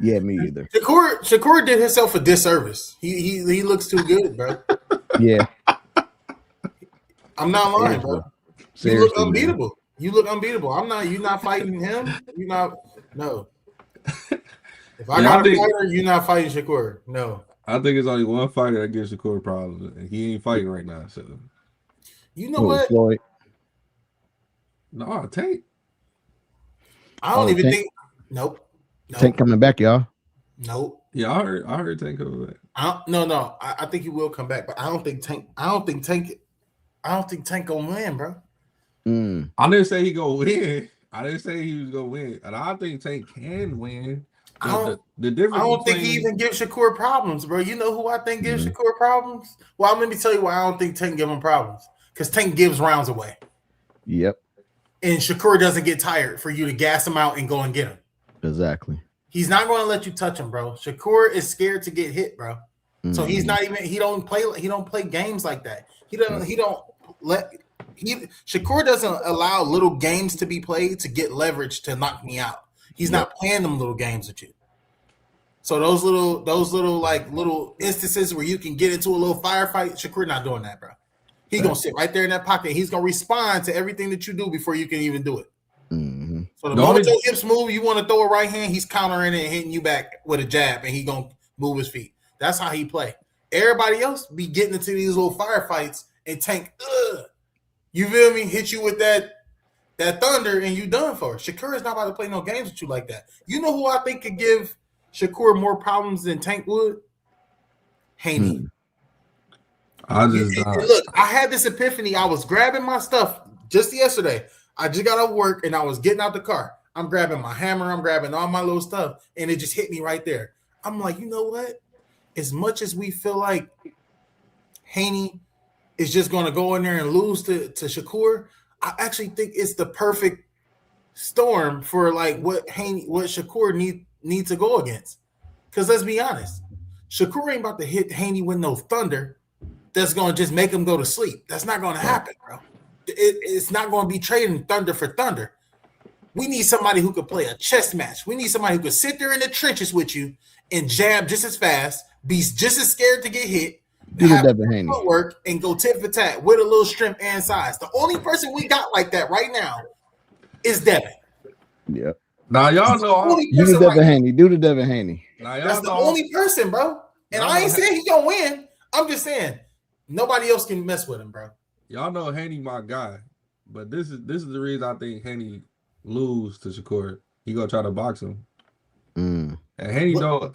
Yeah, me either. Shakur did himself a disservice. He looks too good, bro. Yeah. I'm not lying, bro. Seriously, you look unbeatable. Man. You look unbeatable. You're not fighting him. No. If I got a fighter, you're not fighting Shakur. No. I think it's only one fighter that gives Shakur problems, and he ain't fighting right now. So, you know what? Floyd. No, Tank. I don't even think Nope. Tank coming back, y'all. Nope. Yeah, I heard Tank coming back. I think he will come back, but I don't think Tank gonna win, bro. I didn't say he gonna win. I didn't say he was gonna win, and I think Tank can win. The difference. I don't think he even gives Shakur problems, bro. You know who I think gives Shakur problems? Well, let me tell you why I don't think Tank give him problems. Because Tank gives rounds away. Yep. And Shakur doesn't get tired for you to gas him out and go and get him. Exactly. He's not going to let you touch him, bro. Shakur is scared to get hit, bro. So he's not even. He don't play games like that. Shakur doesn't allow little games to be played to get leverage to knock me out. He's not playing them little games with you. So those little instances where you can get into a little firefight, Shakur not doing that, bro. He's gonna sit right there in that pocket. He's gonna respond to everything that you do before you can even do it. So the moment your hips move, you want to throw a right hand, he's countering it and hitting you back with a jab, and he gonna move his feet. That's how he play. Everybody else be getting into these little firefights and Tank, you feel me? Hit you with that thunder and you done for. Shakur is not about to play no games with you like that. You know who I think could give Shakur more problems than Tank would? Haney. Look, I had this epiphany. I was grabbing my stuff just yesterday. I just got off work and I was getting out the car. I'm grabbing my hammer. I'm grabbing all my little stuff. And it just hit me right there. I'm like, you know what? As much as we feel like Haney is just going to go in there and lose to Shakur, I actually think it's the perfect storm for like what Shakur need to go against. Because let's be honest, Shakur ain't about to hit Haney with no thunder that's going to just make him go to sleep. That's not going to happen, bro. It's not going to be trading thunder for thunder. We need somebody who could play a chess match. We need somebody who could sit there in the trenches with you and jab just as fast, be just as scared to get hit, have footwork, and go tit for tat with a little strength and size. The only person we got like that right now is Devin. Yep. Now y'all know do the Devin Haney. Do the Devin Haney. That's the only person, bro. And I ain't saying he gonna win. I'm just saying nobody else can mess with him, bro. Y'all know Haney my guy, but this is the reason I think Haney lose to Shakur. He gonna try to box him, and Haney don't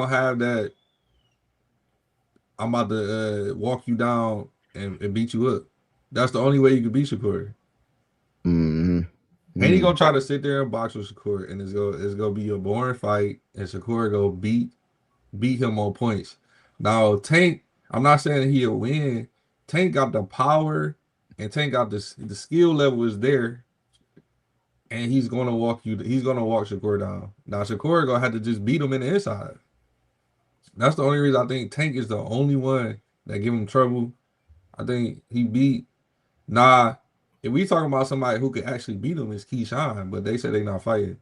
have that. I'm about to walk you down and beat you up. That's the only way you can beat Shakur. Haney gonna try to sit there and box with Shakur, and it's gonna be a boring fight, and Shakur go beat him on points. Now Tank, I'm not saying he'll win. Tank got the power, and Tank got the skill level is there, and he's gonna walk Shakur down. Now Shakur gonna have to just beat him in the inside. That's the only reason I think Tank is the only one that give him trouble. I think he beat. If we talking about somebody who could actually beat him, it's Keyshawn, but they said they not fighting.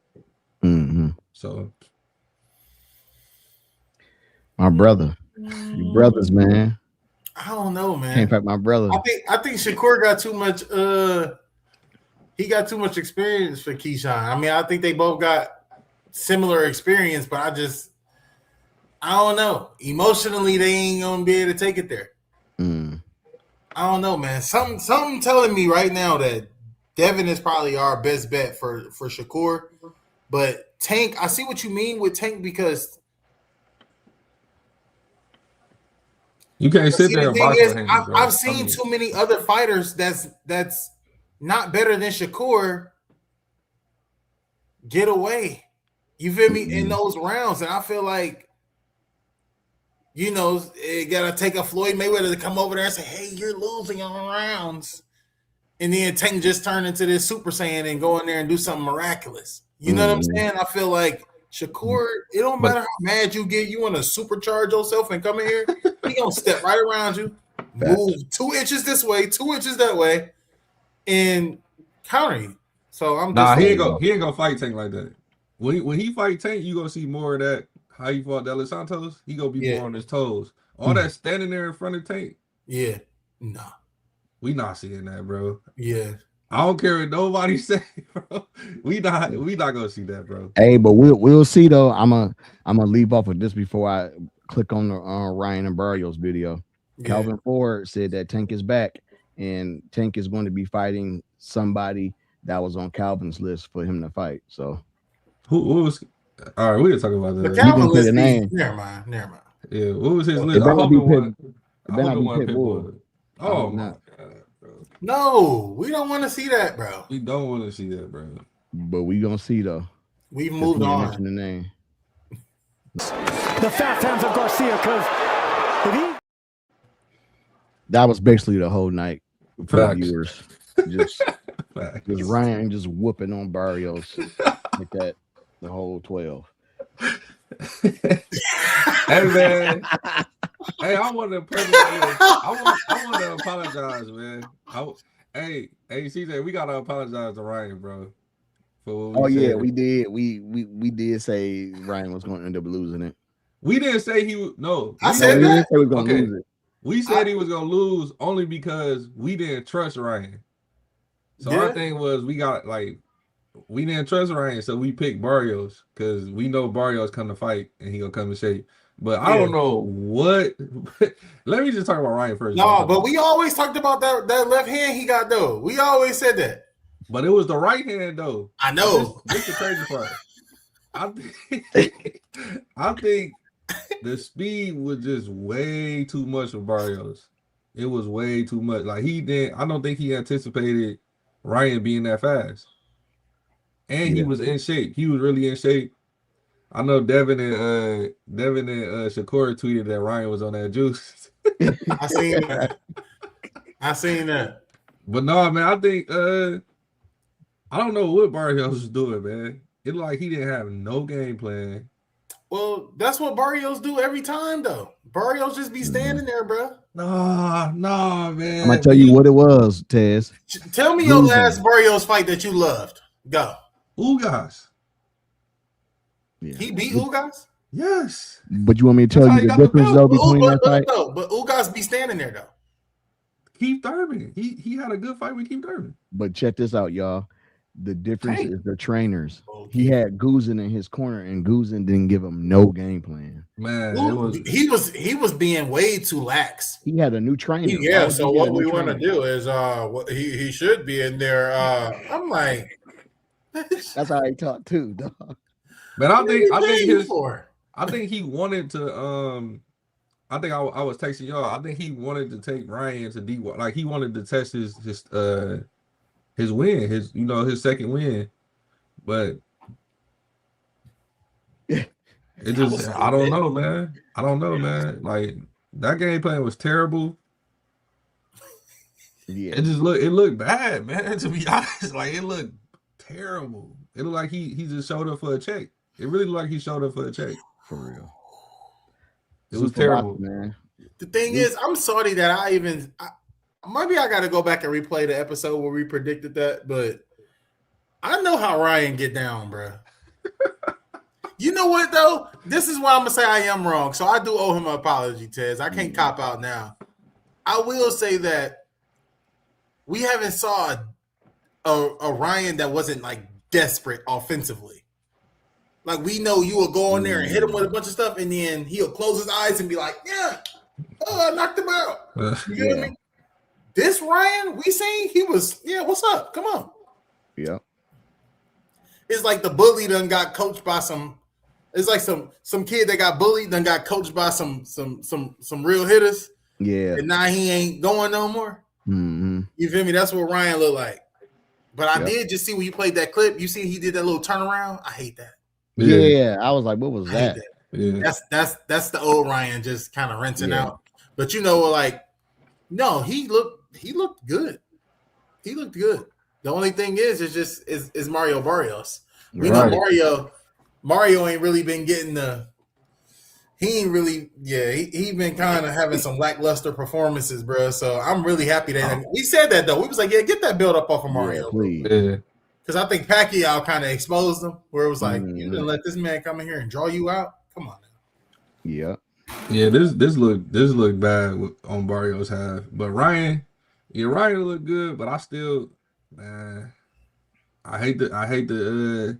So, my brother, your brothers, man. I don't know, man. Can't fight my brother. I think Shakur got too much. He got too much experience for Keyshawn. I mean, I think they both got similar experience, but I don't know. Emotionally, they ain't gonna be able to take it there. I don't know, man. Something telling me right now that Devin is probably our best bet for Shakur. But Tank, I see what you mean with Tank because you can't sit there and box with him. I've seen too many other fighters that's not better than Shakur get away. You feel me? In those rounds, and I feel like, you know, it gotta take a Floyd Mayweather to come over there and say, "Hey, you're losing on rounds," and then Tank just turn into this Super Saiyan and go in there and do something miraculous. You know what I'm saying? I feel like Shakur, it don't matter how mad you get, you want to supercharge yourself and come in here, he gonna step right around you, move 2 inches this way, 2 inches that way, and counter you. So I'm just he ain't gonna fight Tank like that. When he fight Tank, you gonna see more of that. How he fought De Los Santos, he gonna be more on his toes. All that standing there in front of Tank. Yeah, nah. We not seeing that, bro. Yeah. I don't care what nobody say, bro. We not gonna see that, bro. Hey, but we'll see though. I'm gonna leave off of this before I click on the Ryan and Barrios video. Yeah. Calvin Ford said that Tank is back and Tank is going to be fighting somebody that was on Calvin's list for him to fight. So who was? All right, we can talk about The that. Calvin list. name. Never mind. Yeah, what was his It list? I better hope be it wasn't. Pit- I better hope it be wasn't Pitbull. Pitbull. Oh my not. god, bro. No, we don't want to see that, bro. We don't want to see that, bro. But we gonna see though. We've Just moved didn't on. mention the name. The fast hands of Garcia, because if he That was basically the whole night for the Facts. viewers. Just Facts. Ryan just whooping on Barrios like that the whole 12. Hey man, hey, I want to I want to apologize, man. Hey, CJ, we gotta apologize to Ryan, bro. For what we said. We did. We did say Ryan was going to end up losing it. We didn't say he would. No, I we said didn't- we that. didn't say we was going to Okay. lose it. We said he was gonna lose only because we didn't trust Ryan. So our Yeah. thing was we didn't trust Ryan, so we picked Barrios because we know Barrios come to fight and he gonna come in shape. But I don't know what. Let me just talk about Ryan first. No, but we always talked about that left hand he got though. We always said that. But it was the right hand though. I know. This the crazy part. I think the speed was just way too much for Barrios. It was way too much. Like I don't think he anticipated Ryan being that fast. And he was in shape. He was really in shape. I know Devin and Shakur tweeted that Ryan was on that juice. I seen that. I seen that. But no, man, I think I don't know what Barrios was doing, man. It looked like he didn't have no game plan. Well, that's what Barrios do every time, though. Barrios just be standing there, bro. No, man. I'm going to tell you what it was, Tez. Tell me your last Barrios fight that you loved. Go. Ugas. Yeah. He beat Ugas? Yes. But you want me to That's tell how you he the got the difference, belt. though, between that fight? But Ugas be standing there, though. Keith Thurman. He had a good fight with Keith Thurman. But check this out, y'all. The difference Tank. is the trainers. Okay. He had Guzin in his corner, and Guzin didn't give him no game plan. Man, He was being way too lax. He had a new trainer. Yeah, Why so would he get a what new we want to trainer? do is he should be in there. I'm like, That's how he talked too, dog. but I think for? I think he wanted to I think I was texting y'all. I think he wanted to take Ryan to D1. Like he wanted to test his win, his second win. But it just I don't know, man. Like that game plan was terrible. Yeah. It looked bad, man. To be honest, like it looked terrible. It looked like he just showed up for a check. It really looked like he showed up for a check. For real. It was Super terrible, rocky, man. The thing is, I'm sorry that maybe I got to go back and replay the episode where we predicted that, but I know how Ryan get down, bro. You know what, though? This is why I'm going to say I am wrong. So I do owe him an apology, Tez. I can't cop out now. I will say that we haven't saw a Ryan that wasn't, like, desperate offensively. Like, we know you will go in there and hit him with a bunch of stuff, and then he'll close his eyes and be like, yeah, I knocked him out. You get me? This Ryan, we seen, he was, what's up? Come on. Yeah. It's like the bully done got coached by it's like some kid that got bullied done got coached by some real hitters. Yeah. And now he ain't going no more. Mm-hmm. You feel me? That's what Ryan looked like. But I did just see when you played that clip, you see he did that little turnaround. I hate that. Yeah. I was like, what was that? Yeah. That's the old Ryan just kind of rinsing out. But no, he looked good. He looked good. The only thing is Mario Barrios. We know Mario ain't really been getting he been kind of having some lackluster performances, bro. So I'm really happy that we said that though. We was like, get that build up off of Mario. Please. Yeah. Because I think Pacquiao kind of exposed him, where it was like, you didn't let this man come in here and draw you out. Come on now. Yeah. Yeah, this looked bad on Barrios' half. But Ryan looked good, but I still, man, I hate the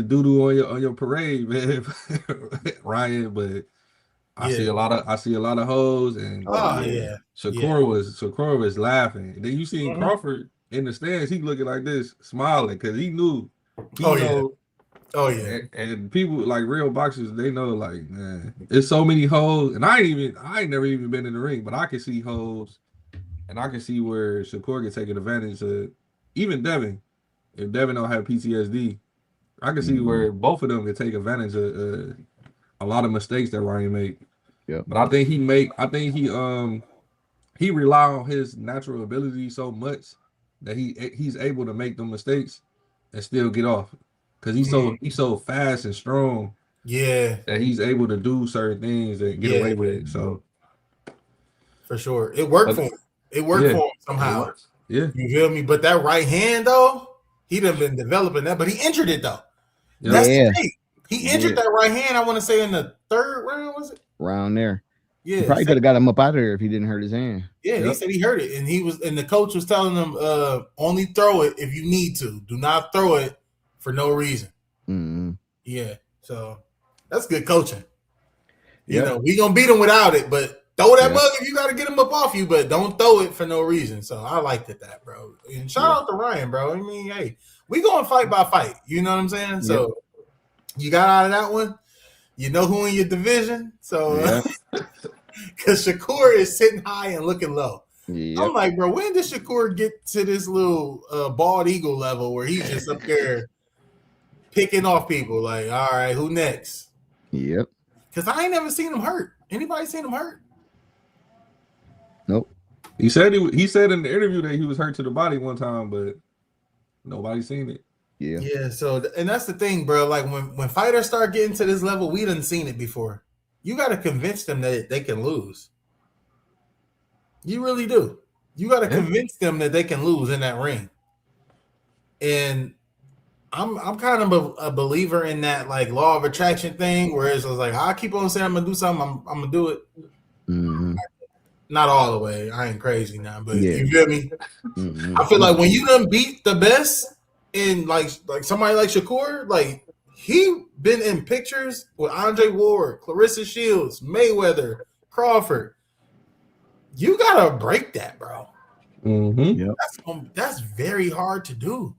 doo-doo on your parade, man. Ryan, but I see a lot of hoes, and Shakur was laughing. Then you see Crawford. in the stands, he looking like this, smiling because he knew. Oh yeah. And people like real boxers, they know like, man, there's so many holes, and I ain't never even been in the ring, but I can see holes, and I can see where Shakur can take advantage of. Even Devin, if Devin don't have PTSD, I can see where both of them can take advantage of a lot of mistakes that Ryan make. Yeah, but I think he rely on his natural ability so much that he's able to make them mistakes and still get off. Cause he's so fast and strong, that he's able to do certain things and get away with it. So for sure, it worked for him. It worked for him somehow. Yeah, you feel me? But that right hand though, he done been developing that, but he injured it though. Yeah. That's the thing. He injured that right hand. I want to say in the 3rd round, was it? Round there. Yeah, he probably could have got him up out of there if he didn't hurt his hand. Yeah, he said he hurt it, and the coach was telling him, only throw it if you need to. Do not throw it for no reason. Mm-hmm. Yeah, so that's good coaching. You know, we gonna beat him without it, but throw that mug if you got to get him up off you, but don't throw it for no reason. So I liked that, bro. And shout out to Ryan, bro. I mean, hey, we going fight by fight. You know what I'm saying? So you got out of that one. You know who in your division. So because Shakur is sitting high and looking low. I'm like, bro, when did Shakur get to this little bald eagle level where he's just up there picking off people? Like, all right, who next? Yep. Because I ain't never seen him hurt. Anybody seen him hurt? Nope. He said in the interview that he was hurt to the body one time, but nobody seen it. Yeah. So, and that's the thing, bro. Like when fighters start getting to this level, we done seen it before. You got to convince them that they can lose. You really do. You got to convince them that they can lose in that ring. And I'm kind of a believer in that like law of attraction thing, where it's like I keep on saying I'm gonna do something, I'm gonna do it. Mm-hmm. Not all the way. I ain't crazy now, but you feel me? Mm-hmm. I feel like when you done beat the best in like somebody like Shakur, like he been in pictures with Andre Ward, Clarissa Shields, Mayweather, Crawford. You gotta break that, bro. Mm-hmm. That's very hard to do.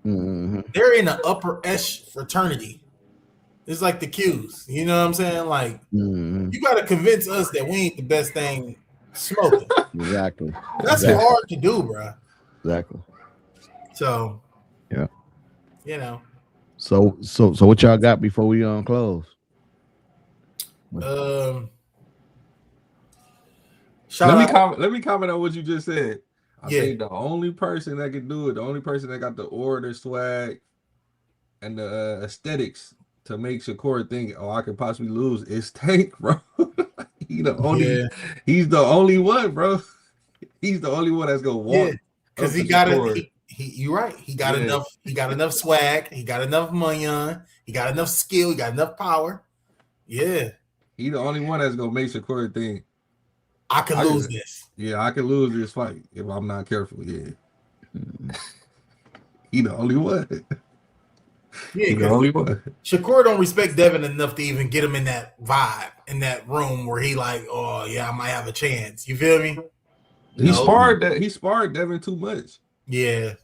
Mm-hmm. They're in an upper esh fraternity. It's like the Qs. You know what I'm saying? Like you gotta convince us that we ain't the best thing smoking. Exactly. That's hard to do, bro. Exactly. So yeah. You know. So what y'all got before we close? Let me comment on what you just said. I think the only person that can do it, the only person that got the order, swag, and the aesthetics to make Shakur think, oh, I could possibly lose is Tank, bro. He's the only one, bro. He's the only one that's gonna walk. Because he got it. You're right. He got enough. He got enough swag. He got enough money on. He got enough skill. He got enough power. Yeah. He the only one that's gonna make Shakur think I can lose this. Yeah, I can lose this fight if I'm not careful. Yeah. He the only one. Yeah, he the only one. Shakur don't respect Devin enough to even get him in that vibe, in that room where he like, oh yeah, I might have a chance. You feel me? He sparred Devin too much. Yeah.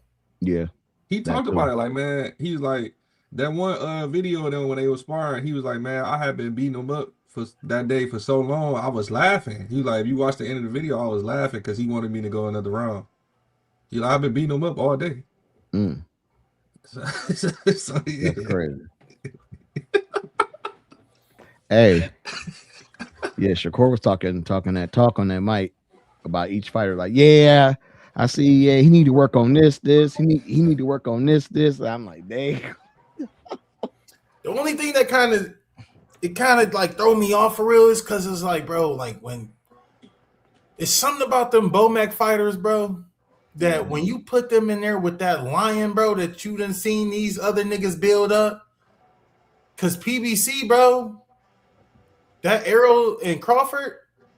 He talked about it like, man, he's like that one video of them when they were sparring, he was like, man, I had been beating him up for that day for so long, I was laughing. He was like, if you watch the end of the video, I was laughing because he wanted me to go another round. He like, I've been beating him up all day. So, that's crazy. Hey, Shakur was talking that talk on that mic about each fighter. Like, yeah, I see. Yeah, he need to work on this. He need to work on this. I'm like, dang. The only thing that kind of like throw me off for real is because it's like, bro, like when it's something about them Bomac fighters, bro, that when you put them in there with that lion, bro, that you done seen these other niggas build up. Because PBC, bro, that Errol and Crawford,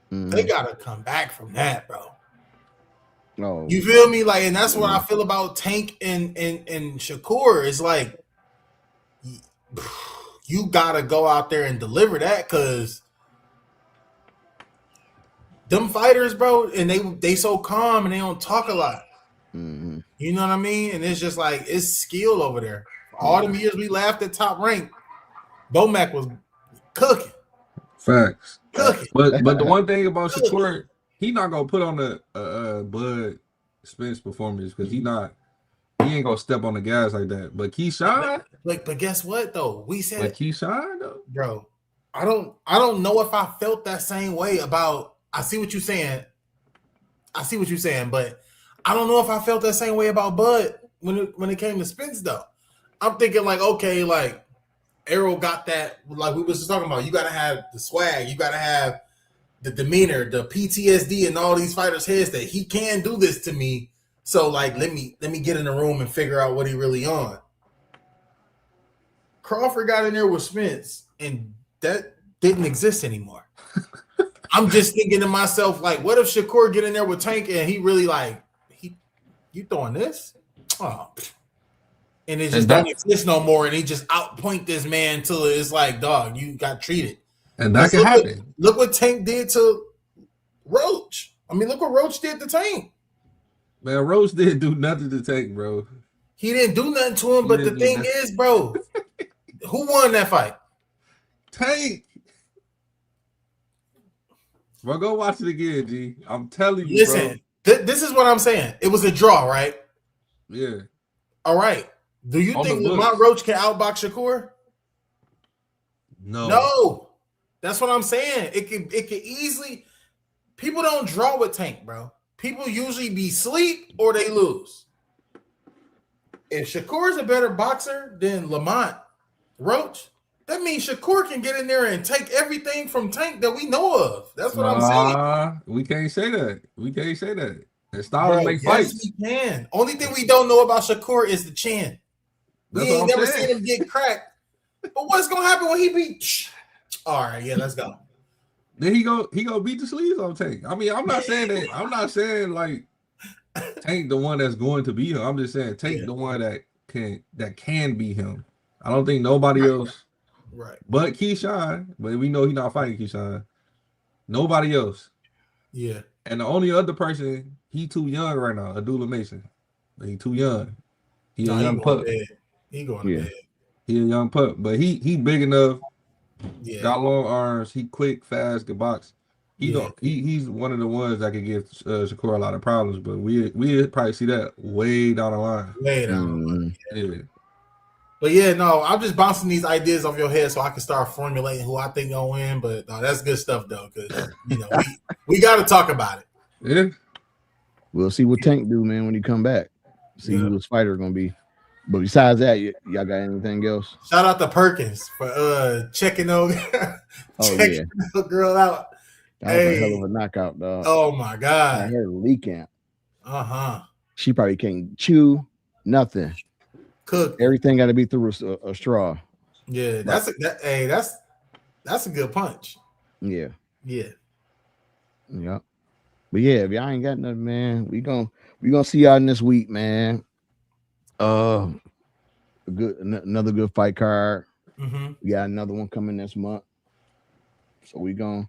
they gotta come back from that, bro. Oh, you feel me? Like, and that's what I feel about Tank and Shakur. It's like you gotta go out there and deliver that, because them fighters, bro, and they so calm and they don't talk a lot. Mm-hmm. You know what I mean? And it's just like it's skill over there. All the years we laughed at Top Rank, Bomac was cooking. Facts. Cooking. But the one thing about Shakur, he not gonna put on the Bud Spence performance because he ain't gonna step on the gas like that. But Keyshawn, but guess what though? We said, but Keyshawn though, bro. I don't know if I felt that same way about. I see what you're saying, but I don't know if I felt that same way about Bud when it came to Spence though. I'm thinking like, okay, like Errol got that, like we was just talking about. You got to have the swag, you got to have the demeanor, the PTSD, and all these fighters' heads that he can do this to me. So like, let me get in the room and figure out what he really on. Crawford got in there with Spence, and that didn't exist anymore. I'm just thinking to myself, like, what if Shakur get in there with Tank and he really like, you throwing this? Oh, and it just don't exist no more, and he just outpoint this man till it's like, dog, you got treated. And that can happen. Look what Tank did to Roach. I mean, look what Roach did to Tank. Man, Roach didn't do nothing to Tank, bro. He didn't do nothing to him, but the thing is, bro, who won that fight? Tank. Bro, go watch it again, G. I'm telling you, listen, bro. This is what I'm saying. It was a draw, right? Yeah. All right. Do you think Lamont Roach can outbox Shakur? No. That's what I'm saying. It could easily. People don't draw with Tank, bro. People usually be sleep or they lose. If Shakur is a better boxer than Lamont Roach, that means Shakur can get in there and take everything from Tank that we know of. That's what I'm saying. We can't say that. And styles make fights. Yes, we can. Only thing we don't know about Shakur is the chin. We ain't never seen him get cracked. But what's gonna happen when he beat? All right, yeah, let's go. Then he go beat the sleeves on Tank. I mean, I'm not saying that. I'm not saying like Tank the one that's going to beat him. I'm just saying Tank the one that can beat him. I don't think nobody else. Right. But Keyshawn, but we know he's not fighting Keyshawn. Nobody else. Yeah. And the only other person, he too young right now, Abdullah Mason. He too young. He a young pup. He going to bed. He a young pup, but he big enough. Yeah. Got long arms. He quick, fast, can box. He's one of the ones that could give Shakur a lot of problems, but we probably see that way down the line. Way down. Yeah. But yeah, no, I'm just bouncing these ideas off your head so I can start formulating who I think gonna win. But no, that's good stuff though, because we got to talk about it. Yeah, we'll see what Tank do, man, when he come back. See who his fighter gonna be. But besides that, y'all got anything else? Shout out to Perkins for checking those girl out. That was a hell of a knockout, dog. Oh my god! I heard Lee Camp. She probably can't chew nothing. Cook everything got to be through a straw. Yeah, that's a good punch. Yeah. But yeah, if y'all ain't got nothing, man, we gonna see y'all this week, man. Another good fight card. We got another one coming this month, so we gonna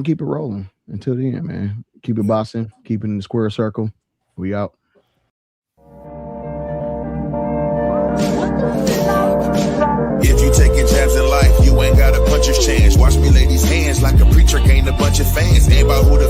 keep it rolling until the end, man. Keep it boxing, keep it in the square circle. We out. If you taking jabs in life, you ain't got a puncher's chance. Watch me lay these hands like a preacher gain a bunch of fans. Ain't about who the